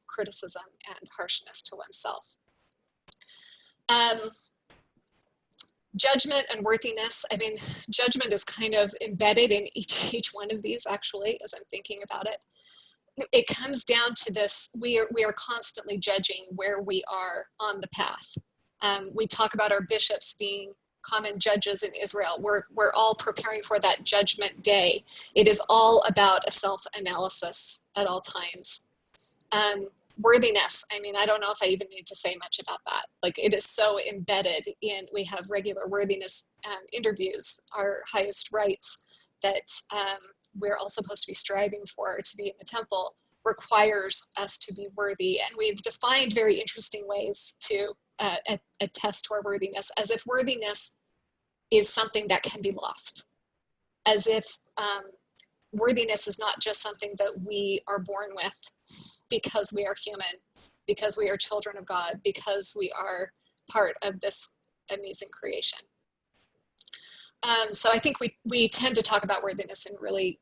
criticism and harshness to oneself. Judgment and worthiness. I mean, judgment is kind of embedded in each one of these, actually, as I'm thinking about it. It comes down to this: we are constantly judging where we are on the path. We talk about our bishops being common judges in Israel. We're all preparing for that judgment day. It is all about a self-analysis at all times. Worthiness, I mean, I don't know if I even need to say much about that. Like, it is so embedded in, we have regular worthiness interviews, our highest rights that we're all supposed to be striving for to be in the temple, requires us to be worthy. And we've defined very interesting ways to attest to our worthiness, as if worthiness is something that can be lost, as if worthiness is not just something that we are born with because we are human, because we are children of God, because we are part of this amazing creation. So I think we tend to talk about worthiness in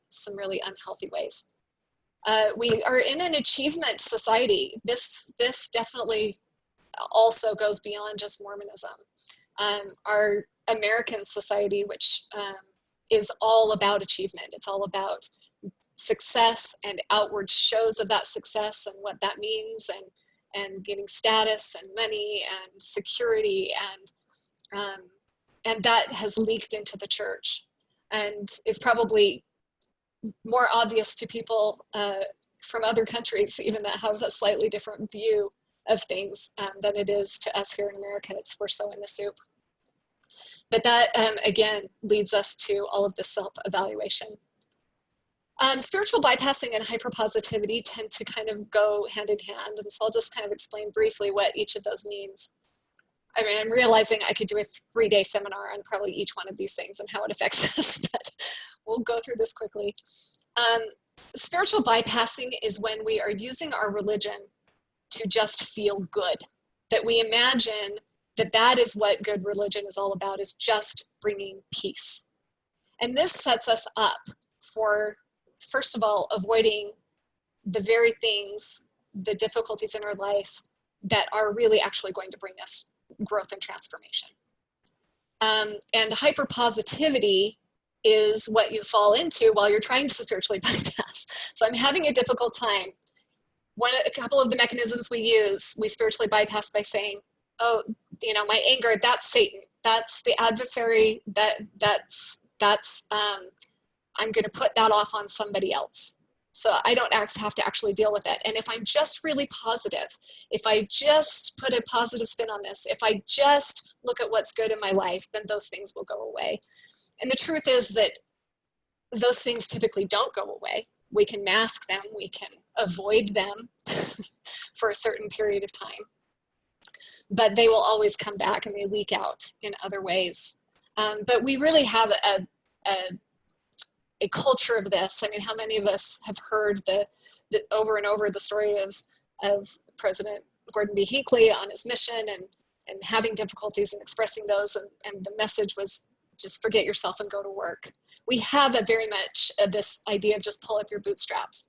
some really unhealthy ways. We are in an achievement society. This definitely also goes beyond just Mormonism. Our American society, which is all about achievement. It's all about success and outward shows of that success and what that means, and getting status and money and security, and that has leaked into the church, and it's probably more obvious to people from other countries, even that have a slightly different view of things than it is to us here in America. We're so in the soup. But that, again, leads us to all of this self-evaluation. Spiritual bypassing and hyperpositivity tend to kind of go hand in hand, and so I'll just kind of explain briefly what each of those means. I mean, I'm realizing I could do a 3-day seminar on probably each one of these things and how it affects us, but we'll go through this quickly. Spiritual bypassing is when we are using our religion to just feel good, that we imagine that is what good religion is all about, is just bringing peace. And this sets us up for, first of all, avoiding the very things, the difficulties in our life that are really actually going to bring us growth and transformation. And hyperpositivity is what you fall into while you're trying to spiritually bypass. So I'm having a difficult time. A couple of the mechanisms we use, we spiritually bypass by saying, oh, my anger, that's Satan. That's the adversary. That's I'm going to put that off on somebody else. So I don't have to actually deal with it. And if I'm just really positive, if I just put a positive spin on this, if I just look at what's good in my life, then those things will go away. And the truth is that those things typically don't go away. We can mask them, we can avoid them for a certain period of time, but they will always come back and they leak out in other ways. But we really have a culture of this. I mean, how many of us have heard the over and over the story of President Gordon B. Hinckley on his mission and having difficulties in expressing those, and the message was just forget yourself and go to work. We have a very much this idea of just pull up your bootstraps.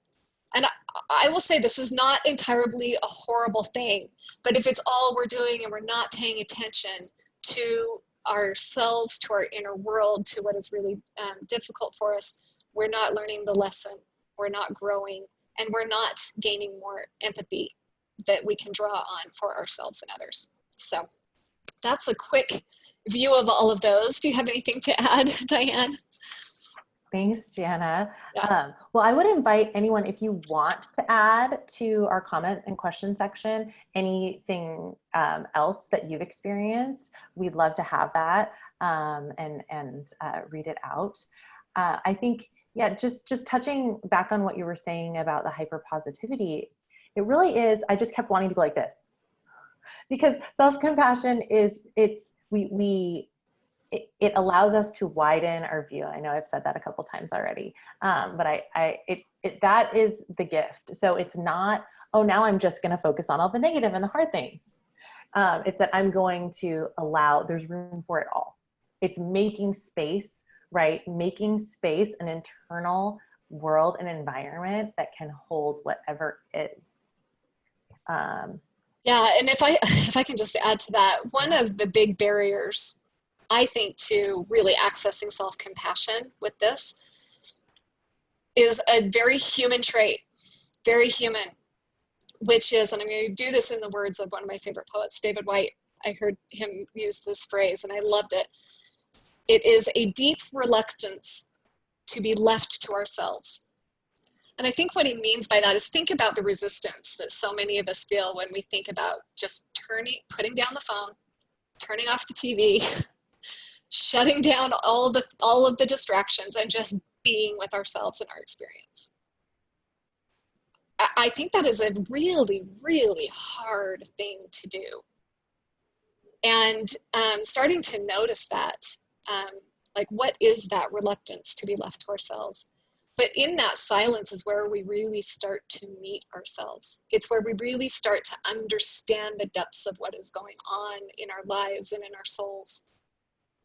And I will say this is not entirely a horrible thing, but if it's all we're doing and we're not paying attention to ourselves, to our inner world, to what is really difficult for us, we're not learning the lesson, we're not growing, and we're not gaining more empathy that we can draw on for ourselves and others. So that's a quick view of all of those. Do you have anything to add, Diane? Thanks, Jana. Yeah. Well, I would invite anyone, if you want to add to our comment and question section, anything else that you've experienced, we'd love to have that and read it out. I think, yeah, just touching back on what you were saying about the hyperpositivity, it really is, I just kept wanting to go like this. Because self-compassion is, we it allows us to widen our view. I know I've said that a couple times already, but that is the gift. So it's not, oh, now I'm just going to focus on all the negative and the hard things. It's that I'm going to allow, there's room for it all. It's making space, right? Making space, an internal world and environment that can hold whatever is. Yeah, and if I can just add to that, one of the big barriers, I think, to really accessing self-compassion with this is a very human trait, very human, which is, and I'm going to do this in the words of one of my favorite poets, David White. I heard him use this phrase and I loved it. It is a deep reluctance to be left to ourselves. And I think what he means by that is, think about the resistance that so many of us feel when we think about just putting down the phone, turning off the TV, shutting down all of the distractions and just being with ourselves and our experience. I think that is a really, really hard thing to do. And starting to notice that, like, what is that reluctance to be left to ourselves? But in that silence is where we really start to meet ourselves. It's where we really start to understand the depths of what is going on in our lives and in our souls.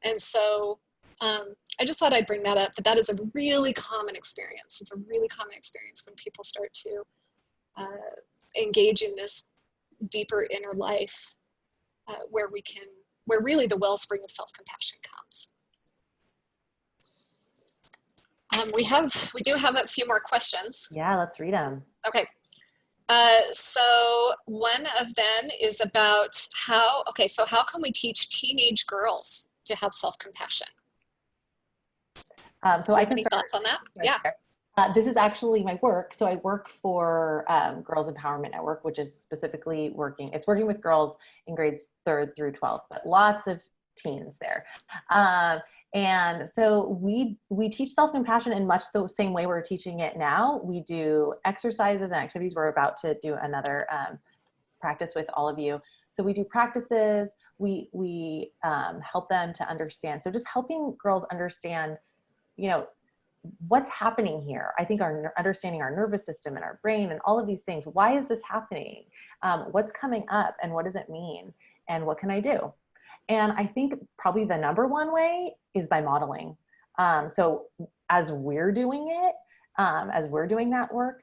And so I just thought I'd bring that up, that is a really common experience. It's a really common experience when people start to engage in this deeper inner life where really the wellspring of self-compassion comes. We do have a few more questions. Yeah, let's read them. Okay. So one of them is about how can we teach teenage girls to have self-compassion? So I can any start. Thoughts on that? Yeah. This is actually my work. So I work for Girls Empowerment Network, which is specifically working with girls in grades 3rd through 12th, but lots of teens there. And so we teach self-compassion in much the same way we're teaching it now. We do exercises and activities. We're about to do another practice with all of you. So we do practices. We help them to understand. So just helping girls understand, what's happening here. I think understanding our nervous system and our brain and all of these things. Why is this happening? What's coming up and what does it mean? And what can I do? And I think probably the number one way is by modeling. So as we're doing it, as we're doing that work,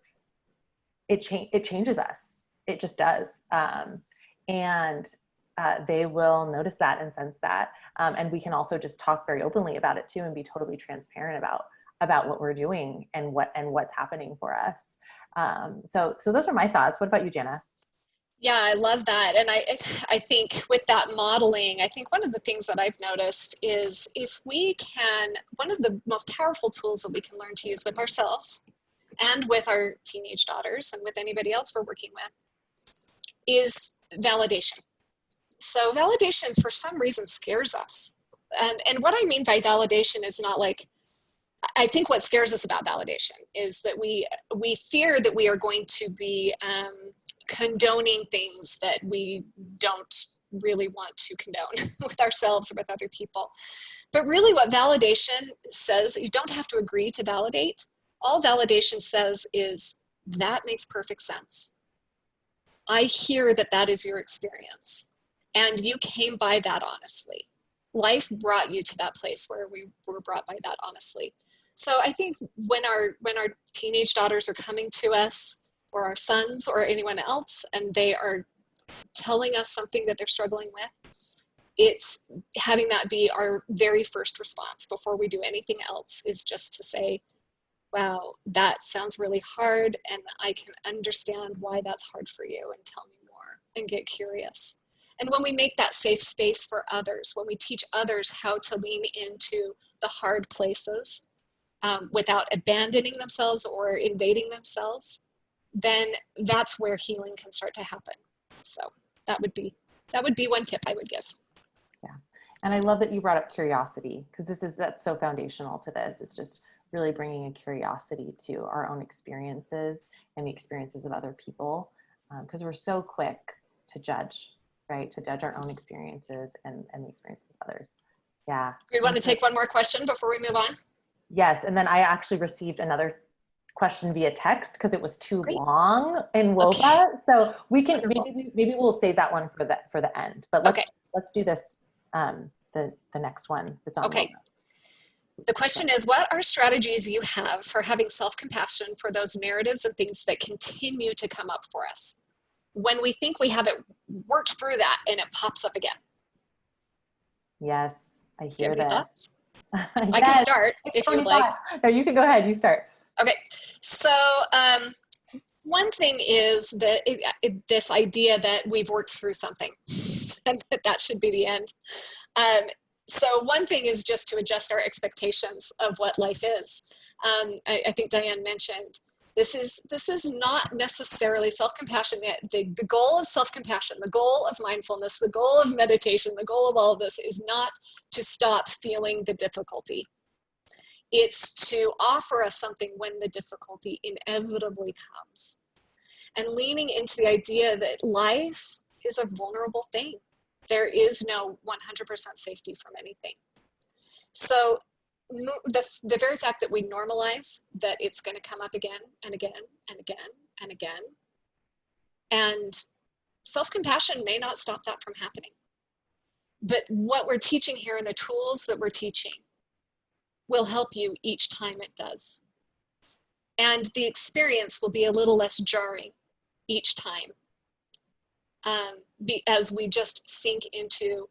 it changes us. It just does. And they will notice that and sense that. And we can also just talk very openly about it too and be totally transparent about what we're doing and what's happening for us. So those are my thoughts. What about you, Jana? Yeah, I love that. And I think with that modeling, I think one of the things that I've noticed is one of the most powerful tools that we can learn to use with ourselves and with our teenage daughters and with anybody else we're working with is validation. So validation for some reason scares us. And what I mean by validation is not like, I think what scares us about validation is that we fear that we are going to be condoning things that we don't really want to condone with ourselves or with other people. But really what validation says, you don't have to agree to validate. All validation says is, that makes perfect sense. I hear that is your experience. And you came by that honestly. Life brought you to that place where we were brought by that honestly. So I think when our teenage daughters are coming to us, or our sons or anyone else, and they are telling us something that they're struggling with, it's having that be our very first response before we do anything else, is just to say, wow, that sounds really hard, and I can understand why that's hard for you, and tell me more, and get curious. And when we make that safe space for others, when we teach others how to lean into the hard places without abandoning themselves or invading themselves, then that's where healing can start to happen. So that would be one tip I would give. Yeah. And I love that you brought up curiosity, because that's so foundational to this. It's just really bringing a curiosity to our own experiences and the experiences of other people, because we're so quick to judge, right? To judge our own experiences and the experiences of others. Yeah. We want to take one more question before we move on. Yes. And then I actually received another question via text because it was too Great. long in WOBA. Okay. So we can, Wonderful. maybe we'll save that one for the end, but Okay. let's do this, the next one that's on Okay. WOBA. The question is, what are strategies you have for having self-compassion for those narratives and things that continue to come up for us when we think we have it worked through that and it pops up again? Yes, I Do you hear have any this. thoughts? Yes. I can start if So you'd many like. thoughts. No, you can go ahead. You start. Okay, so one thing is that this idea that we've worked through something and that should be the end. So one thing is just to adjust our expectations of what life is. I think Diane mentioned this is not necessarily self-compassion. The goal of self-compassion, the goal of mindfulness, the goal of meditation, the goal of all of this is not to stop feeling the difficulty. It's to offer us something when the difficulty inevitably comes. And leaning into the idea that life is a vulnerable thing. There is no 100% safety from anything. So the very fact that we normalize that it's going to come up again and again and again and again, and self-compassion may not stop that from happening. But what we're teaching here and the tools that we're teaching will help you each time it does. And the experience will be a little less jarring each time as we just sink into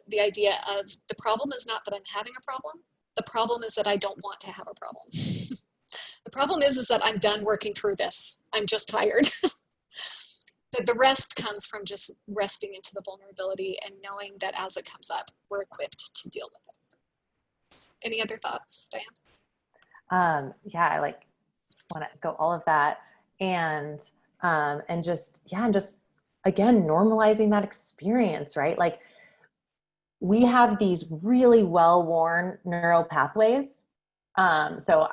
the idea of the problem is not that I'm having a problem. The problem is that I don't want to have a problem. The problem is that I'm done working through this. I'm just tired. But the rest comes from just resting into the vulnerability and knowing that as it comes up, we're equipped to deal with it. Any other thoughts, Diane? Yeah, I want to go all of that and just again, normalizing that experience, right? Like we have these really well-worn neural pathways. So,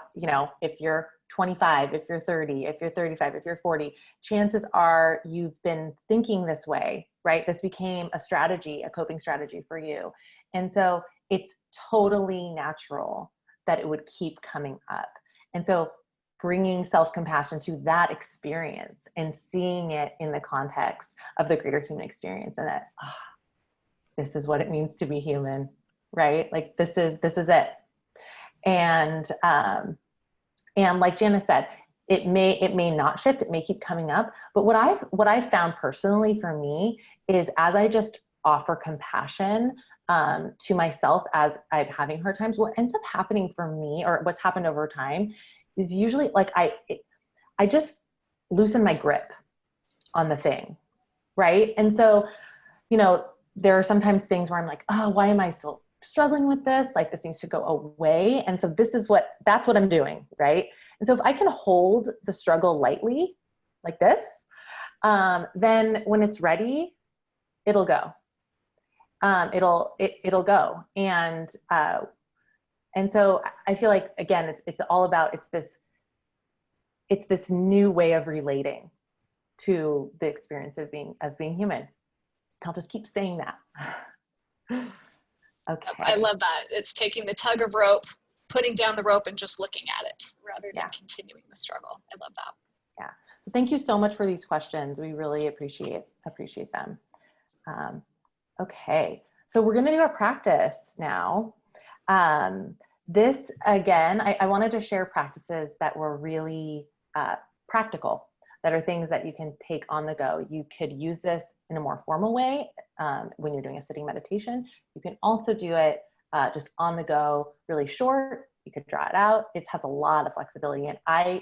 if you're 25, if you're 30, if you're 35, if you're 40, chances are you've been thinking this way, right? This became a strategy, a coping strategy for you. And so it's totally natural that it would keep coming up. And so bringing self-compassion to that experience and seeing it in the context of the greater human experience, and that this is what it means to be human, right? Like this is it. And like Janice said, it may not shift, it may keep coming up. But what I've found personally for me is as I just offer compassion to myself as I'm having hard times, what ends up happening for me, or what's happened over time, is usually like I just loosen my grip on the thing, right? And so, there are sometimes things where I'm like, oh, why am I still struggling with this? Like this needs to go away. And so that's what I'm doing, right? And so if I can hold the struggle lightly, like this, then when it's ready, it'll go. It'll go. And so I feel like, again, it's all about, it's this new way of relating to the experience of being human. I'll just keep saying that. Okay. I love that. It's taking the tug of rope, putting down the rope and just looking at it rather than continuing the struggle. I love that. Yeah. Thank you so much for these questions. We really appreciate them. Okay. So we're going to do a practice now. This, again, I wanted to share practices that were really practical, that are things that you can take on the go. You could use this in a more formal way when you're doing a sitting meditation. You can also do it just on the go, really short. You could draw it out. It has a lot of flexibility. And I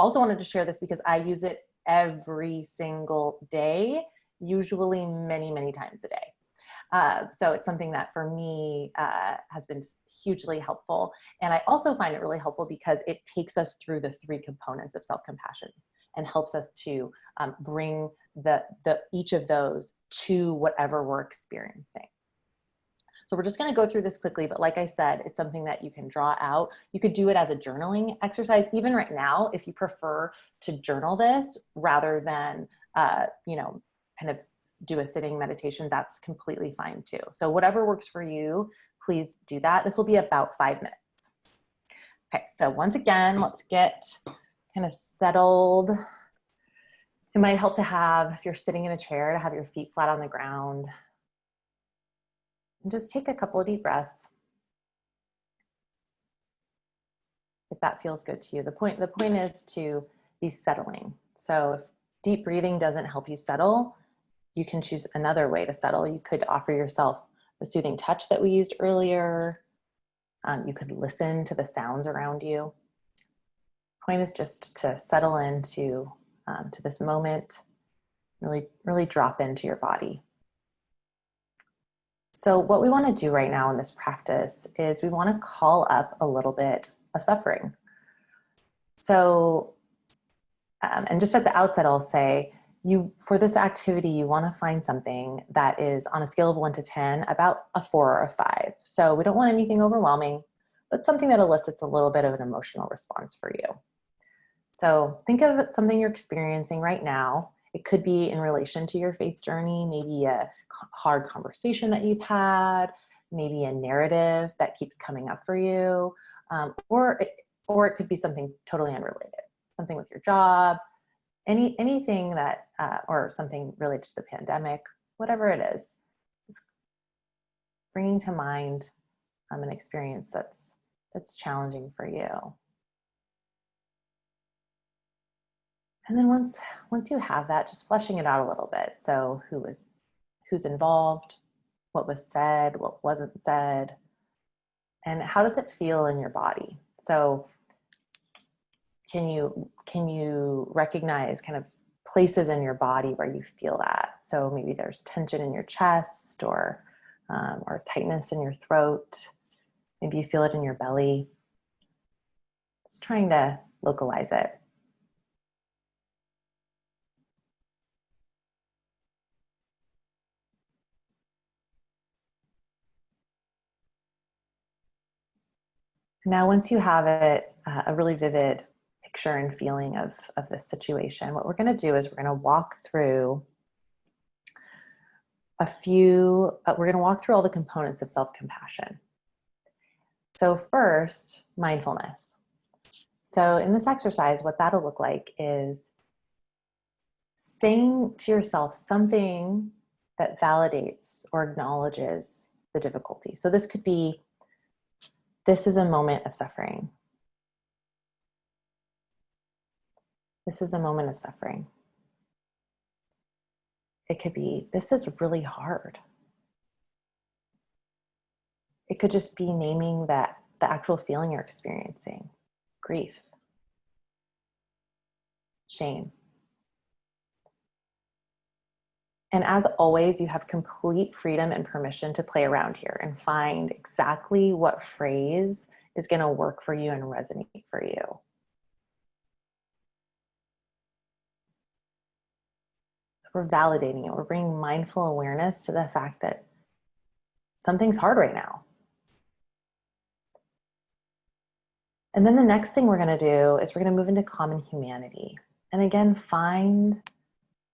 also wanted to share this because I use it every single day, usually many, many times a day. So it's something that for me has been hugely helpful. And I also find it really helpful because it takes us through the three components of self-compassion and helps us to bring each of those to whatever we're experiencing. So we're just going to go through this quickly, but like I said, it's something that you can draw out. You could do it as a journaling exercise, even right now, if you prefer to journal this rather than, kind of do a sitting meditation, that's completely fine too. So whatever works for you, please do that. This will be about 5 minutes. Okay, so once again, let's get kind of settled. It might help to have, if you're sitting in a chair, to have your feet flat on the ground. And just take a couple of deep breaths. If that feels good to you. The point is to be settling. So if deep breathing doesn't help you settle, you can choose another way to settle. You could offer yourself the soothing touch that we used earlier. You could listen to the sounds around you. Point is just to settle into to this moment, really drop into your body. So what we want to do right now in this practice is we want to call up a little bit of suffering. So, and just at the outset, I'll say, for this activity, you want to find something that is on a scale of 1 to 10, about a 4 or a 5. So we don't want anything overwhelming, but something that elicits a little bit of an emotional response for you. So think of something you're experiencing right now. It could be in relation to your faith journey, maybe a hard conversation that you've had, maybe a narrative that keeps coming up for you, or it could be something totally unrelated, something with your job, anything that, or something related to the pandemic, whatever it is, just bringing to mind an experience that's challenging for you. And then once you have that, just fleshing it out a little bit. So who's involved, what was said, what wasn't said, and how does it feel in your body? So can you recognize kind of places in your body where you feel that? So maybe there's tension in your chest or tightness in your throat. Maybe you feel it in your belly. Just trying to localize it. Now, once you have it, a really vivid picture and feeling of this situation, what we're going to do is we're going to walk through we're going to walk through all the components of self-compassion. So first, mindfulness. So in this exercise, what that'll look like is saying to yourself something that validates or acknowledges the difficulty. So this could be, this is a moment of suffering. This is a moment of suffering. It could be, this is really hard. It could just be naming the actual feeling you're experiencing. Grief. Shame. And as always, you have complete freedom and permission to play around here and find exactly what phrase is going to work for you and resonate for you. We're validating it. We're bringing mindful awareness to the fact that something's hard right now. And then the next thing we're going to do is we're going to move into common humanity. And again, find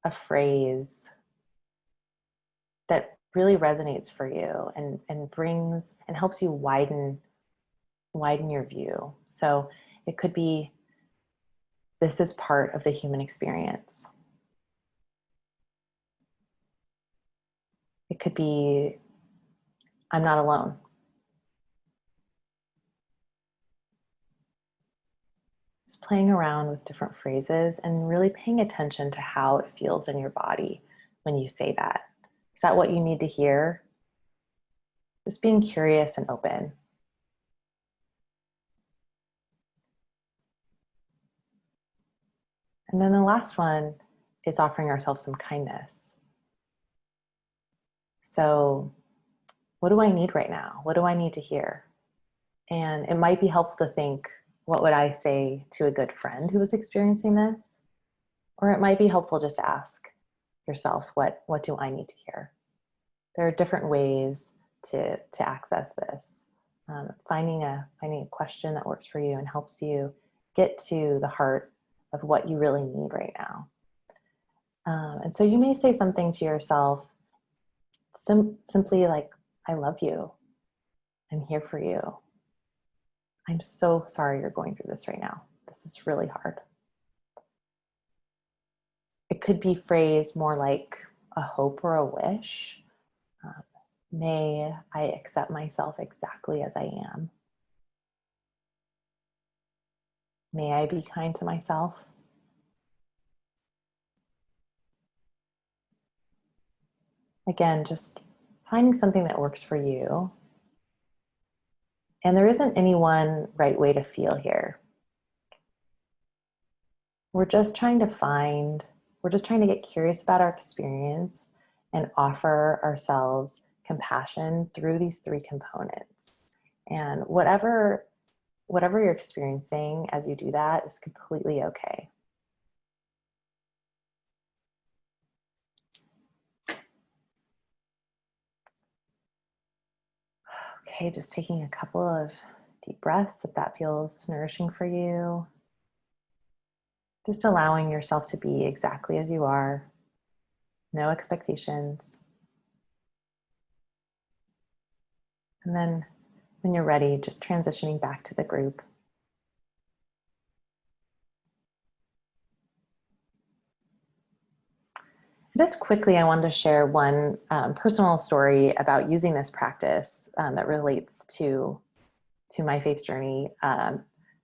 a phrase that really resonates for you and brings and helps you widen your view. So it could be, this is part of the human experience. It could be, I'm not alone. Just playing around with different phrases and really paying attention to how it feels in your body when you say that. Is that what you need to hear? Just being curious and open. And then the last one is offering ourselves some kindness. So what do I need right now? What do I need to hear? And it might be helpful to think, what would I say to a good friend who was experiencing this? Or it might be helpful just to ask yourself, what do I need to hear? There are different ways to access this. Finding a question that works for you and helps you get to the heart of what you really need right now. And so you may say something to yourself, simply like, I love you. I'm here for you. I'm so sorry you're going through this right now. This is really hard. It could be phrased more like a hope or a wish. May I accept myself exactly as I am. May I be kind to myself. Again, just finding something that works for you. And there isn't any one right way to feel here. We're just trying to get curious about our experience and offer ourselves compassion through these three components. And whatever you're experiencing as you do that is completely okay. Okay, just taking a couple of deep breaths if that feels nourishing for you. Just allowing yourself to be exactly as you are. No expectations. And then when you're ready, just transitioning back to the group. Just quickly, I wanted to share one personal story about using this practice that relates to my faith journey.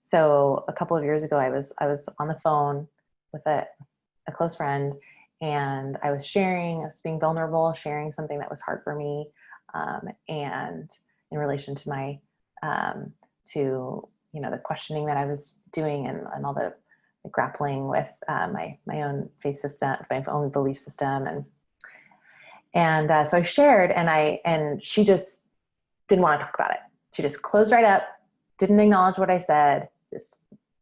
So a couple of years ago, I was on the phone with a close friend, and I was being vulnerable, sharing something that was hard for me, and in relation to my the questioning that I was doing and all the grappling with my own faith system, my own belief system, and so I shared, and she just didn't want to talk about it. She just closed right up, didn't acknowledge what I said. It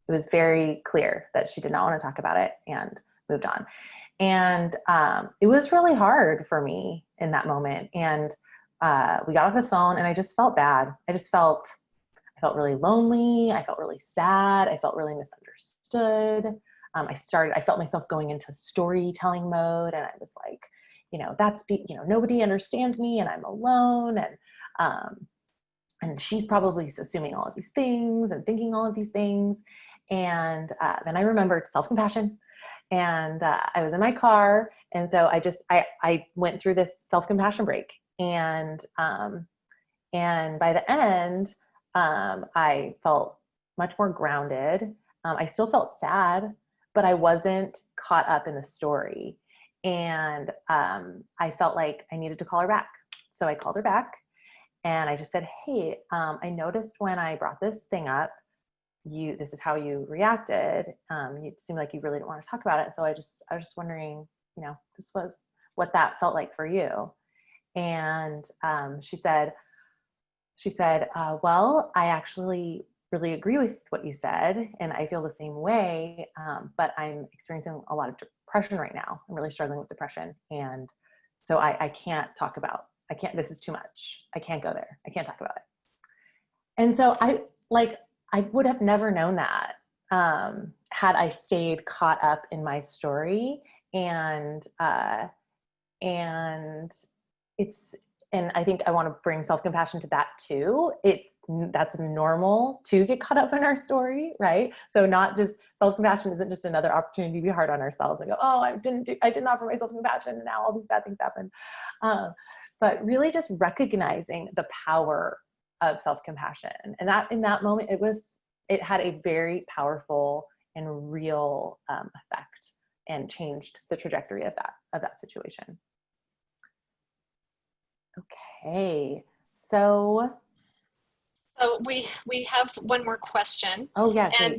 was very clear that she did not want to talk about it, and moved on. And it was really hard for me in that moment. And we got off the phone, and I just felt bad. I felt really lonely. I felt really sad. I felt really misunderstood. I felt myself going into storytelling mode, and I was like, nobody understands me, and I'm alone, and she's probably assuming all of these things and thinking all of these things. And then I remembered self-compassion, and I was in my car, and so I went through this self-compassion break, and by the end, I felt much more grounded. I still felt sad, but I wasn't caught up in the story. And I felt like I needed to call her back. So I called her back, and I just said, hey, I noticed when I brought this thing up, this is how you reacted. You seemed like you really didn't want to talk about it. So I was just wondering, this was what that felt like for you. And she said, well, I actually really agree with what you said, and I feel the same way, but I'm experiencing a lot of depression right now. I'm really struggling with depression. And so I can't this is too much. I can't go there. I can't talk about it. And so I would have never known that had I stayed caught up in my story. And I think I want to bring self-compassion to that too. That's normal to get caught up in our story, right? So not just self-compassion isn't just another opportunity to be hard on ourselves and go, oh, I didn't offer myself compassion, and now all these bad things happen. But really just recognizing the power of self-compassion. And that in that moment, it had a very powerful and real effect, and changed the trajectory of that situation. Okay, so we have one more question. Oh yeah, and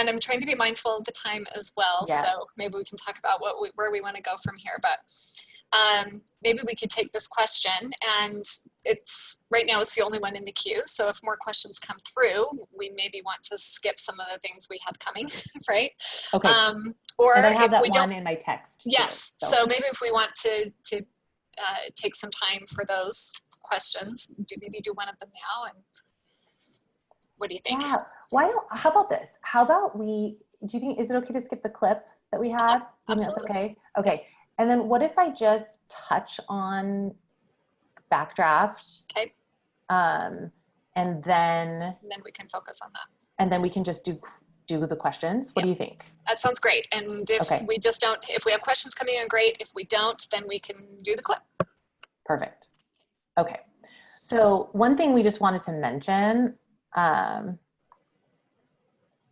I'm trying to be mindful of the time as well. Yes. So maybe we can talk about where we want to go from here. But maybe we could take this question, and it's right now it's the only one in the queue. So if more questions come through, we maybe want to skip some of the things we had coming, right? Okay. Or and I have if that we one don't, in my text. yes. Too, so maybe if we want to take some time for those questions, maybe do one of them now. And what do you think? Yeah. How about this? Do you think, is it okay to skip the clip that we had? You think that's Absolutely. okay? Okay. And then what if I just touch on backdraft? Okay. And then we can focus on that. And then we can just do the questions. What do you think? That sounds great. And if Okay. if we have questions coming in, great. If we don't, then we can do the clip. Perfect. Okay. So one thing we just wanted to mention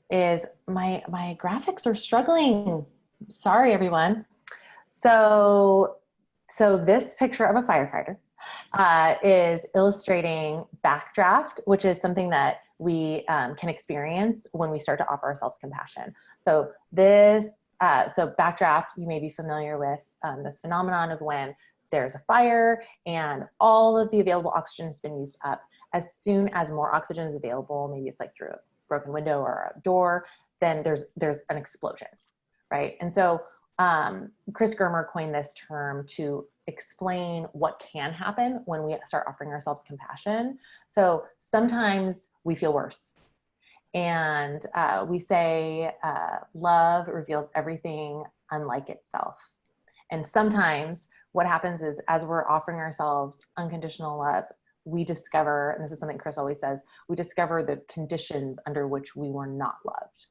is my graphics are struggling. Sorry, everyone. So this picture of a firefighter is illustrating backdraft, which is something that we can experience when we start to offer ourselves compassion. So so backdraft, you may be familiar with this phenomenon of when there's a fire and all of the available oxygen has been used up. As soon as more oxygen is available, maybe it's like through a broken window or a door, then there's an explosion, right? And so Chris Germer coined this term to explain what can happen when we start offering ourselves compassion. So sometimes we feel worse. And we say, love reveals everything unlike itself. And sometimes what happens is, as we're offering ourselves unconditional love, we discover, and this is something Chris always says, we discover the conditions under which we were not loved.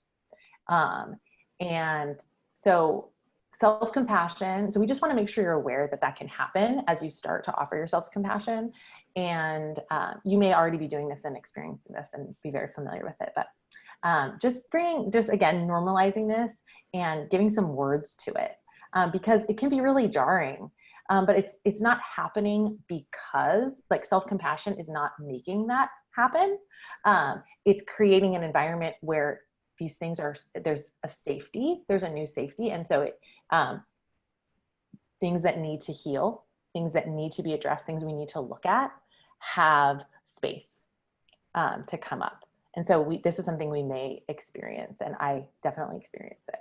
And so self-compassion, so we just want to make sure you're aware that that can happen as you start to offer yourselves compassion. And you may already be doing this and experiencing this and be very familiar with it, but just again, normalizing this and giving some words to it, because it can be really jarring. But it's not happening because, like, self-compassion is not making that happen. It's creating an environment where these things there's a safety, there's a new safety. And so things that need to heal, things that need to be addressed, things we need to look at have space to come up. And so this is something we may experience, and I definitely experience it.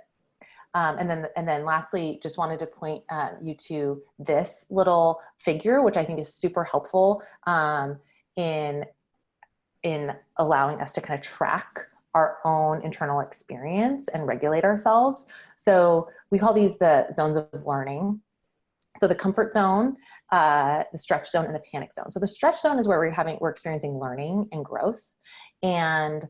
And then lastly, just wanted to point you to this little figure, which I think is super helpful in allowing us to kind of track our own internal experience and regulate ourselves. So we call these the zones of learning. So the comfort zone, the stretch zone, and the panic zone. So the stretch zone is where we're experiencing learning and growth. And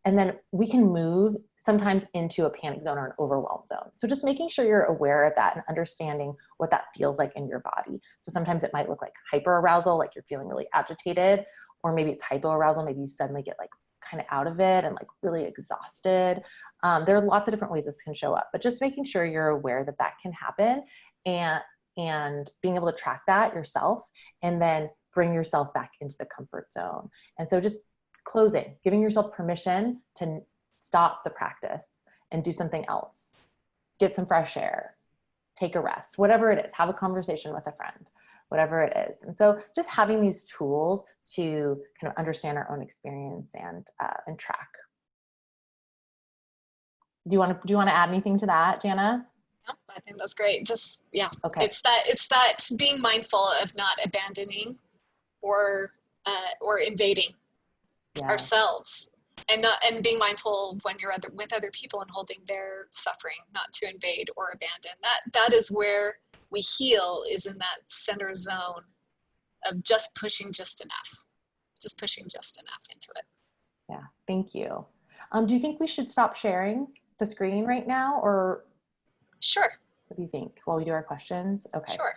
then we can move sometimes into a panic zone or an overwhelm zone. So just making sure you're aware of that and understanding what that feels like in your body. So sometimes it might look like hyperarousal, like you're feeling really agitated, or maybe it's hypoarousal, maybe you suddenly get like kind of out of it and like really exhausted. There are lots of different ways this can show up, but just making sure you're aware that that can happen, and being able to track that yourself and then bring yourself back into the comfort zone. And so just closing, giving yourself permission to stop the practice and do something else, get some fresh air, take a rest, whatever it is, have a conversation with a friend, whatever it is. And so just having these tools to kind of understand our own experience and track. Do you want to add anything to that, Jana? No, I think that's great. Just, yeah. Okay. It's that being mindful of not abandoning or invading ourselves, and being mindful when you're with other people and holding their suffering, not to invade or abandon. That is where we heal, is in that center zone of just pushing just enough into it. Yeah, thank you. Do you think we should stop sharing the screen right now, or? Sure. What do you think while we do our questions? Okay. Sure.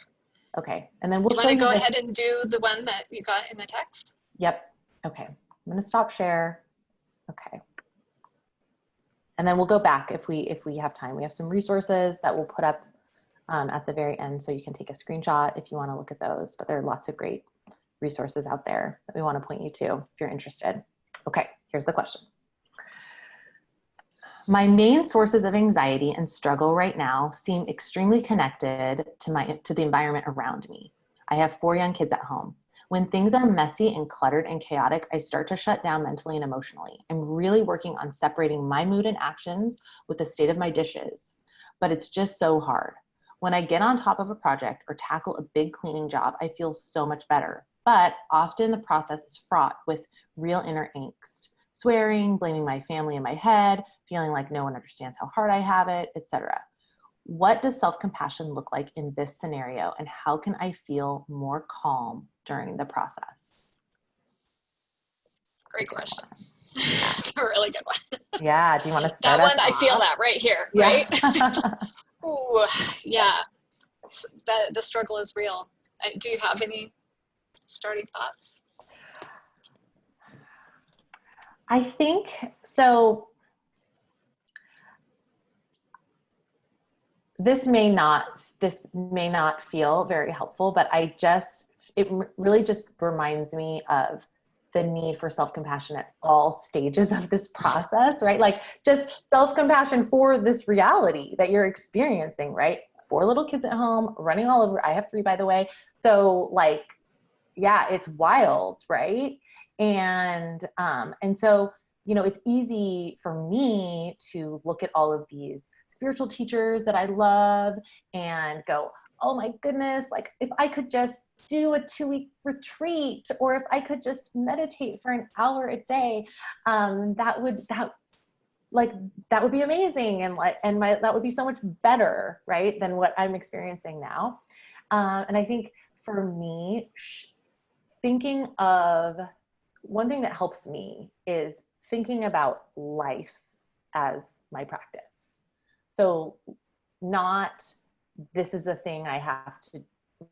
Okay, and then we'll do you want to go ahead and do the one that you got in the text? Yep. Okay, I'm going to stop share. Okay. And then we'll go back if we have time. We have some resources that we'll put up at the very end, so you can take a screenshot if you want to look at those. But there are lots of great resources out there that we want to point you to if you're interested. Okay, here's the question. My main sources of anxiety and struggle right now seem extremely connected to the environment around me. I have 4 young kids at home. When things are messy and cluttered and chaotic, I start to shut down mentally and emotionally. I'm really working on separating my mood and actions with the state of my dishes, but it's just so hard. When I get on top of a project or tackle a big cleaning job, I feel so much better, but often the process is fraught with real inner angst. swearing, blaming my family in my head, feeling like no one understands how hard I have it, etc. What does self-compassion look like in this scenario, and how can I feel more calm during the process? Great question. It's a really good one. Yeah, do you want to That start one, us I feel off? that right here, Yeah. right? Ooh, yeah. The struggle is real. Do you have any starting thoughts? I think so. This may not feel very helpful, but it really just reminds me of the need for self-compassion at all stages of this process, right? Like just self-compassion for this reality that you're experiencing, right? 4 little kids at home, running all over. I have 3, by the way. So like, yeah, it's wild, right? And so, it's easy for me to look at all of these spiritual teachers that I love and go, oh my goodness, like if I could just do a 2-week retreat, or if I could just meditate for an hour a day, that would be amazing. And that would be so much better, right, than what I'm experiencing now. And I think for me, thinking of one thing that helps me is thinking about life as my practice. So not, this is the thing I have to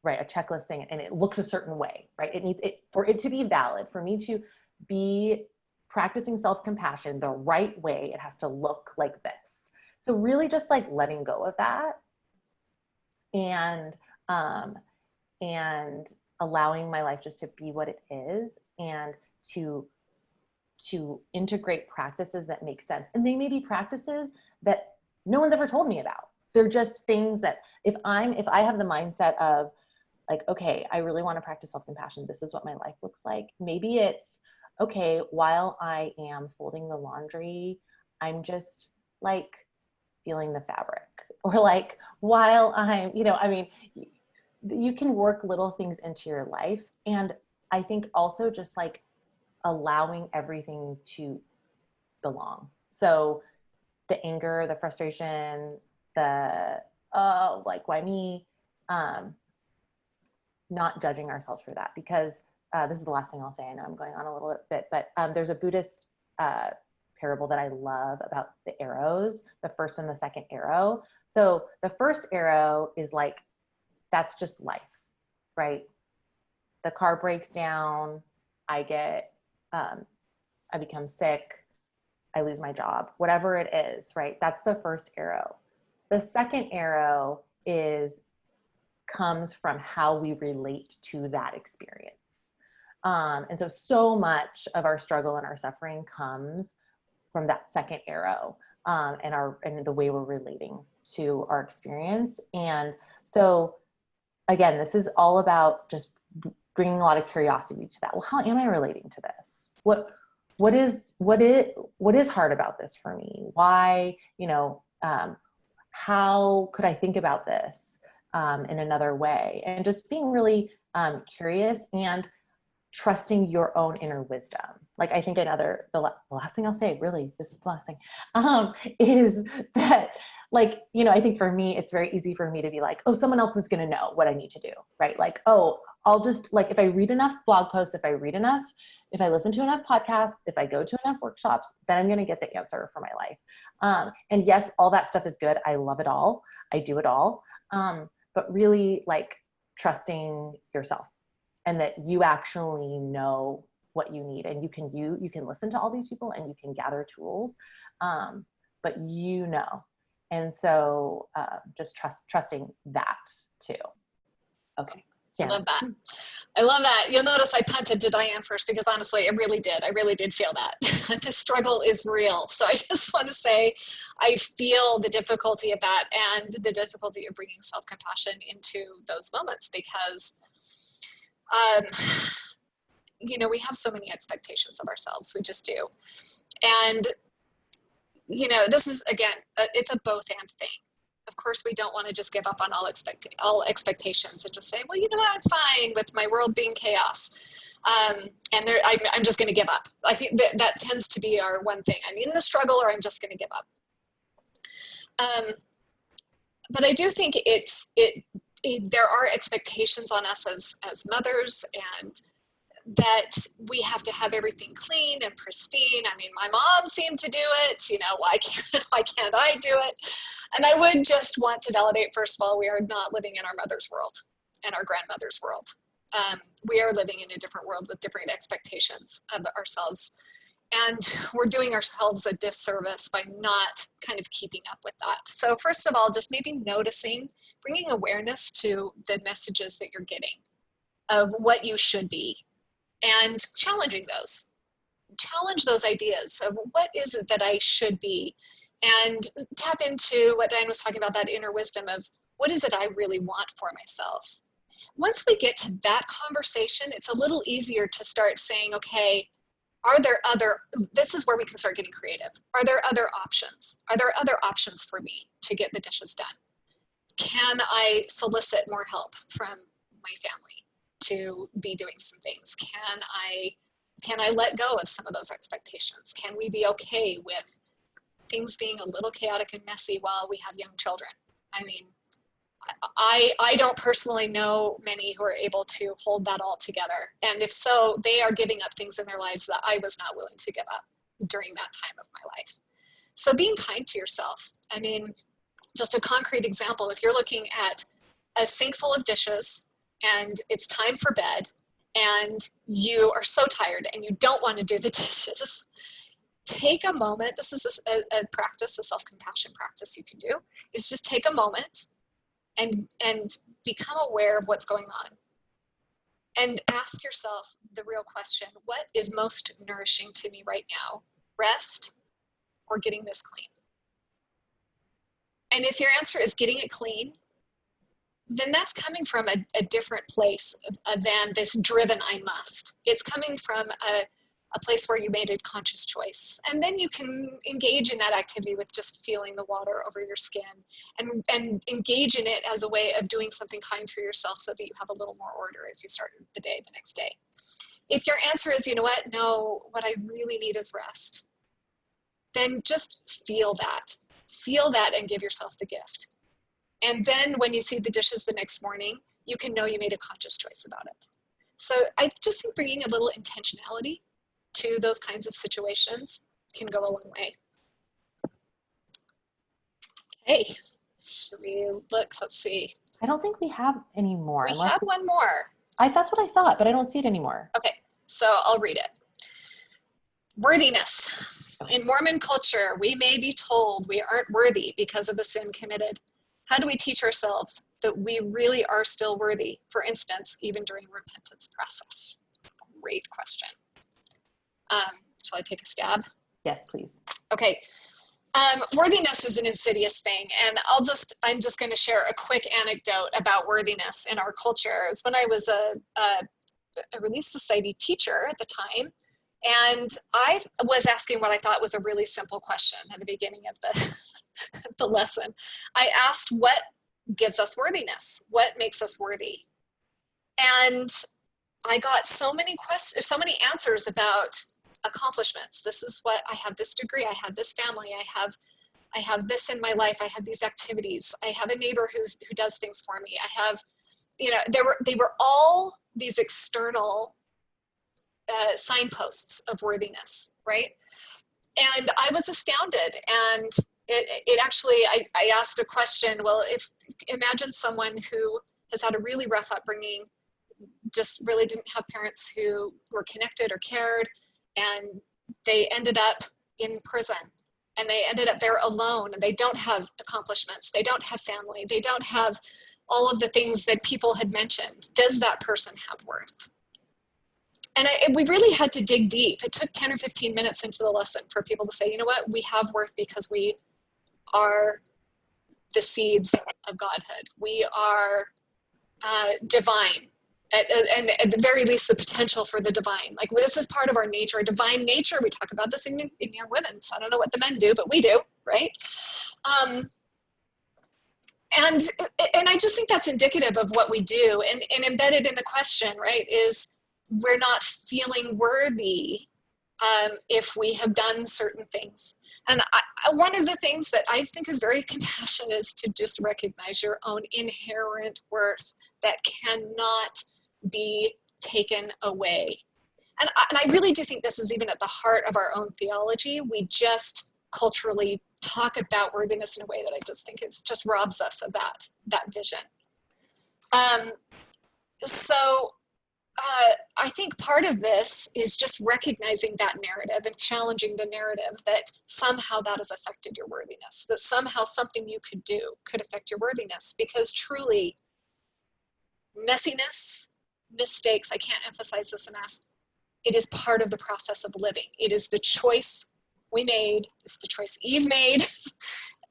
write a checklist thing and it looks a certain way, right? It needs it for it to be valid, for me to be practicing self-compassion the right way. It has to look like this. So really just like letting go of that and allowing my life just to be what it is, and to integrate practices that make sense. And they may be practices that no one's ever told me about. They're just things that if I have the mindset of like, okay, I really want to practice self-compassion, this is what my life looks like. Maybe it's, okay, while I am folding the laundry, I'm just like feeling the fabric. Or like while I'm, you can work little things into your life. And I think also just like allowing everything to belong. So the anger, the frustration, the, like, why me? Not judging ourselves for that, because this is the last thing I'll say. I know I'm going on a little bit, but there's a Buddhist parable that I love about the arrows, the first and the second arrow. So the first arrow is like, that's just life, right? The car breaks down, I become sick, I lose my job, whatever it is, right? That's the first arrow. The second arrow comes from how we relate to that experience. And so much of our struggle and our suffering comes from that second arrow, and the way we're relating to our experience. And so again, this is all about just bringing a lot of curiosity to that. Well, how am I relating to this? What is hard about this for me? Why, how could I think about this in another way? And just being really curious and trusting your own inner wisdom. Like, I think the last thing I'll say, really, this is the last thing, is that, like, I think for me, it's very easy for me to be like, oh, someone else is going to know what I need to do, right? Like, oh, I'll just, like, if I read enough blog posts, if I listen to enough podcasts, if I go to enough workshops, then I'm going to get the answer for my life. And yes, all that stuff is good. I love it all. I do it all. But really, like, trusting yourself, and that you actually know what you need, and you can listen to all these people and you can gather tools, but and so just trusting that too. Okay. I love that. I love that. You'll notice I punted to Diane first, because honestly, I really did feel that. The struggle is real. So I just want to say, I feel the difficulty of that, and the difficulty of bringing self-compassion into those moments, because we have so many expectations of ourselves. We just do. And, this is, again, it's a both and thing. Of course, we don't want to just give up on all expectations and just say, well, you know what, I'm fine with my world being chaos. And I'm just going to give up. I think that tends to be our one thing. I'm in the struggle, or I'm just going to give up. But I do think there are expectations on us as mothers, and that we have to have everything clean and pristine. I mean, my mom seemed to do it, you know, why can't I do it? And I would just want to validate, first of all, we are not living in our mother's world and our grandmother's world. We are living in a different world with different expectations of ourselves. And we're doing ourselves a disservice by not kind of keeping up with that. So first of all, just maybe noticing, bringing awareness to the messages that you're getting of what you should be, and challenging those. Challenge those ideas of what is it that I should be, and tap into what Diane was talking about, that inner wisdom of what is it I really want for myself. Once we get to that conversation, it's a little easier to start saying, okay, are there this is where we can start getting creative. Are there other options? Are there other options for me to get the dishes done? Can I solicit more help from my family to be doing some things? Can I let go of some of those expectations? Can we be okay with things being a little chaotic and messy while we have young children? I mean, I don't personally know many who are able to hold that all together. And if so, they are giving up things in their lives that I was not willing to give up during that time of my life. So being kind to yourself. I mean, just a concrete example, if you're looking at a sink full of dishes and it's time for bed and you are so tired and you don't want to do the dishes, take a moment. This is a practice, a self-compassion practice you can do, is just take a moment and become aware of what's going on. And ask yourself the real question, what is most nourishing to me right now? Rest or getting this clean? And if your answer is getting it clean, then that's coming from a different place than this driven I must. It's coming from a place where you made a conscious choice. And then you can engage in that activity with just feeling the water over your skin and engage in it as a way of doing something kind for yourself so that you have a little more order as you start the day the next day. If your answer is, you know what, no, what I really need is rest, then just feel that. Feel that and give yourself the gift. And then when you see the dishes the next morning, you can know you made a conscious choice about it. So I just think bringing a little intentionality to those kinds of situations can go a long way. Okay, should we look? Let's see. I don't think we have any more. We have one more. That's what I thought, but I don't see it anymore. Okay, so I'll read it. Worthiness. In Mormon culture, we may be told we aren't worthy because of the sin committed. How do we teach ourselves that we really are still worthy? For instance, even during repentance process. Great question. Shall I take a stab? Yes, please. Okay. Worthiness is an insidious thing, and I'm just going to share a quick anecdote about worthiness in our culture. It was when I was a Relief Society teacher at the time, and I was asking what I thought was a really simple question at the beginning of the lesson. I asked, what gives us worthiness? What makes us worthy? And I got so many questions, so many answers about accomplishments. This is what I have, this degree, I have this family, I have this in my life, I have these activities, I have a neighbor who does things for me, I have, you know, they were all these external signposts of worthiness, right? And I was astounded. And it actually, I asked a question, well, imagine someone who has had a really rough upbringing, just really didn't have parents who were connected or cared, and they ended up in prison, and they ended up there alone, and they don't have accomplishments, they don't have family, they don't have all of the things that people had mentioned. Does that person have worth? And we really had to dig deep. It took 10 or 15 minutes into the lesson for people to say, you know what, we have worth because we are the seeds of Godhood. We are divine. And at the very least, the potential for the divine. Like, this is part of our nature, our divine nature. We talk about this in Young Women's. I don't know what the men do, but we do, right? And I just think that's indicative of what we do. And embedded in the question, right, is we're not feeling worthy if we have done certain things. And one of the things that I think is very compassionate is to just recognize your own inherent worth that cannot be taken away. And I really do think this is even at the heart of our own theology. We just culturally talk about worthiness in a way that I just think is just robs us of that vision. I think part of this is just recognizing that narrative and challenging the narrative that somehow that has affected your worthiness, that somehow something you could do could affect your worthiness, because truly, messiness, mistakes, I can't emphasize this enough, it is part of the process of living. It is the choice we made, it's the choice Eve made,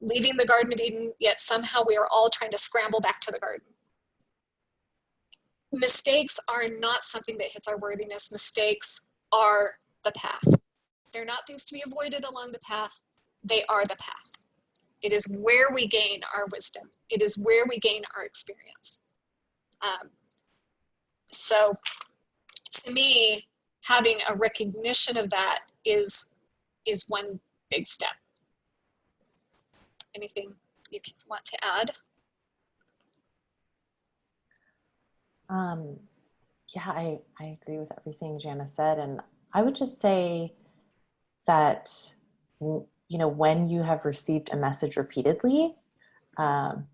leaving the Garden of Eden, yet somehow we are all trying to scramble back to the garden. Mistakes are not something that hits our worthiness. Mistakes are the path. They're not things to be avoided along the path. They are the path. It is where we gain our wisdom. It is where we gain our experience. So to me, having a recognition of that is one big step. Anything you want to add? Yeah, I agree with everything Jana said. And I would just say that, you know, when you have received a message repeatedly, you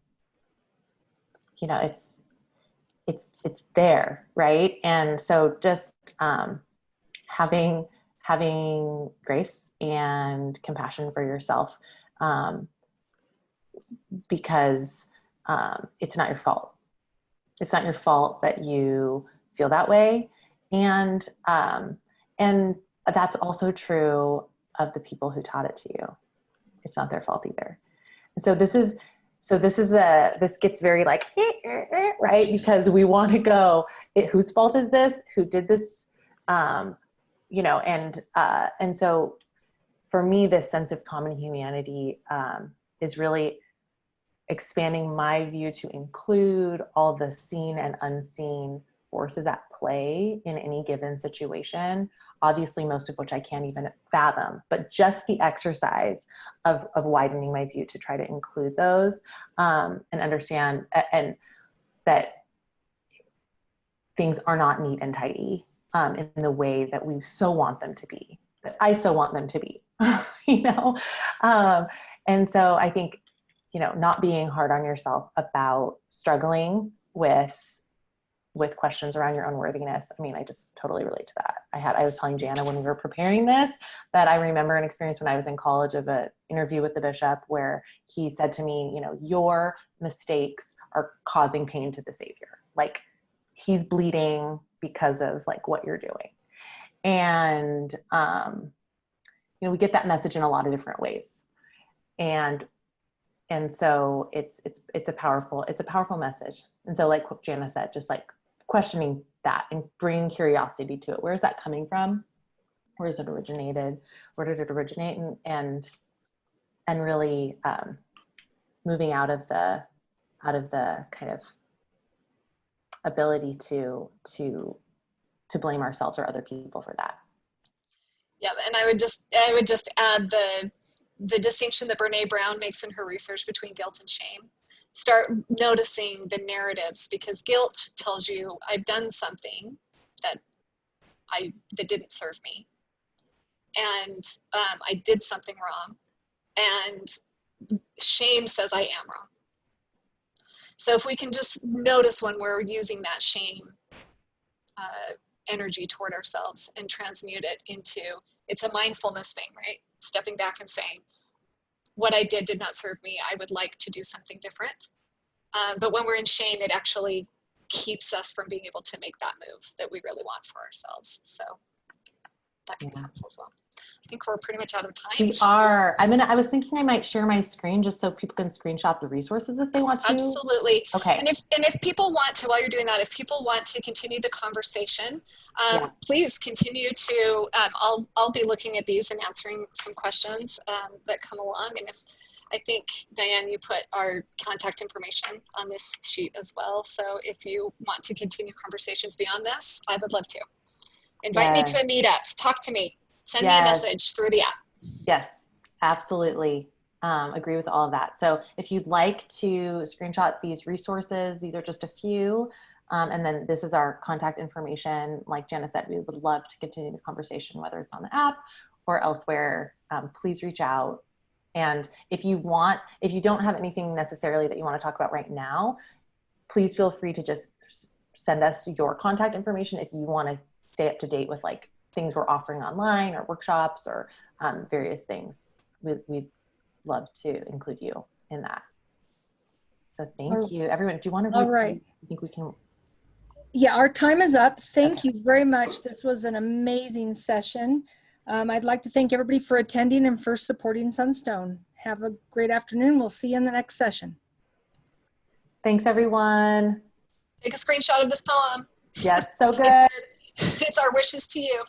know, it's there, right? And so just having grace and compassion for yourself, because it's not your fault. It's not your fault that you feel that way, and that's also true of the people who taught it to you. It's not their fault either. And so this gets very like right, because we want to go, whose fault is this? Who did this? You know, and so for me, this sense of common humanity is really expanding my view to include all the seen and unseen forces at play in any given situation, obviously most of which I can't even fathom, but just the exercise of widening my view to try to include those and understand and that things are not neat and tidy in the way that we so want them to be, that I so want them to be, you know? And so I think, you know, not being hard on yourself about struggling with questions around your own worthiness. I mean, I just totally relate to that. I was telling Jana when we were preparing this that I remember an experience when I was in college of an interview with the bishop where he said to me, you know, your mistakes are causing pain to the Savior. Like, he's bleeding because of like what you're doing. And, you know, we get that message in a lot of different ways. And so it's a powerful message. And so like what Jana said, just like questioning that and bringing curiosity to it. Where's that coming from? Where is it originated? Where did it originate? And really moving out of the kind of ability to blame ourselves or other people for that. Yeah, and I would just add the distinction that Brene Brown makes in her research between guilt and shame. Start noticing the narratives, because guilt tells you I've done something that didn't serve me, and I did something wrong, and shame says I am wrong. So if we can just notice when we're using that shame energy toward ourselves and transmute it into, it's a mindfulness thing, right? Stepping back and saying, what I did not serve me. I would like to do something different. But when we're in shame, it actually keeps us from being able to make that move that we really want for ourselves. So that can be helpful as well. I think we're pretty much out of time. We are. I was thinking I might share my screen just so people can screenshot the resources if they want to. Absolutely. Okay. And if people want to, while you're doing that, if people want to continue the conversation, please continue to. I'll be looking at these and answering some questions that come along. And if I think, Diane, you put our contact information on this sheet as well. So if you want to continue conversations beyond this, I would love to. Invite me to a meetup, talk to me, send me a message through the app. Yes, absolutely. Agree with all of that. So if you'd like to screenshot these resources, these are just a few. And then this is our contact information. Like Jana said, we would love to continue the conversation, whether it's on the app or elsewhere. Please reach out. And if you don't have anything necessarily that you want to talk about right now, please feel free to just send us your contact information if you want to stay up to date with like things we're offering online or workshops or various things. We'd love to include you in that. So thank you, everyone. Do you want to? All right. I think we can. Yeah, our time is up. Thank you very much. This was an amazing session. I'd like to thank everybody for attending and for supporting Sunstone. Have a great afternoon. We'll see you in the next session. Thanks, everyone. Take a screenshot of this poem. Yes, so good. It's our wishes to you.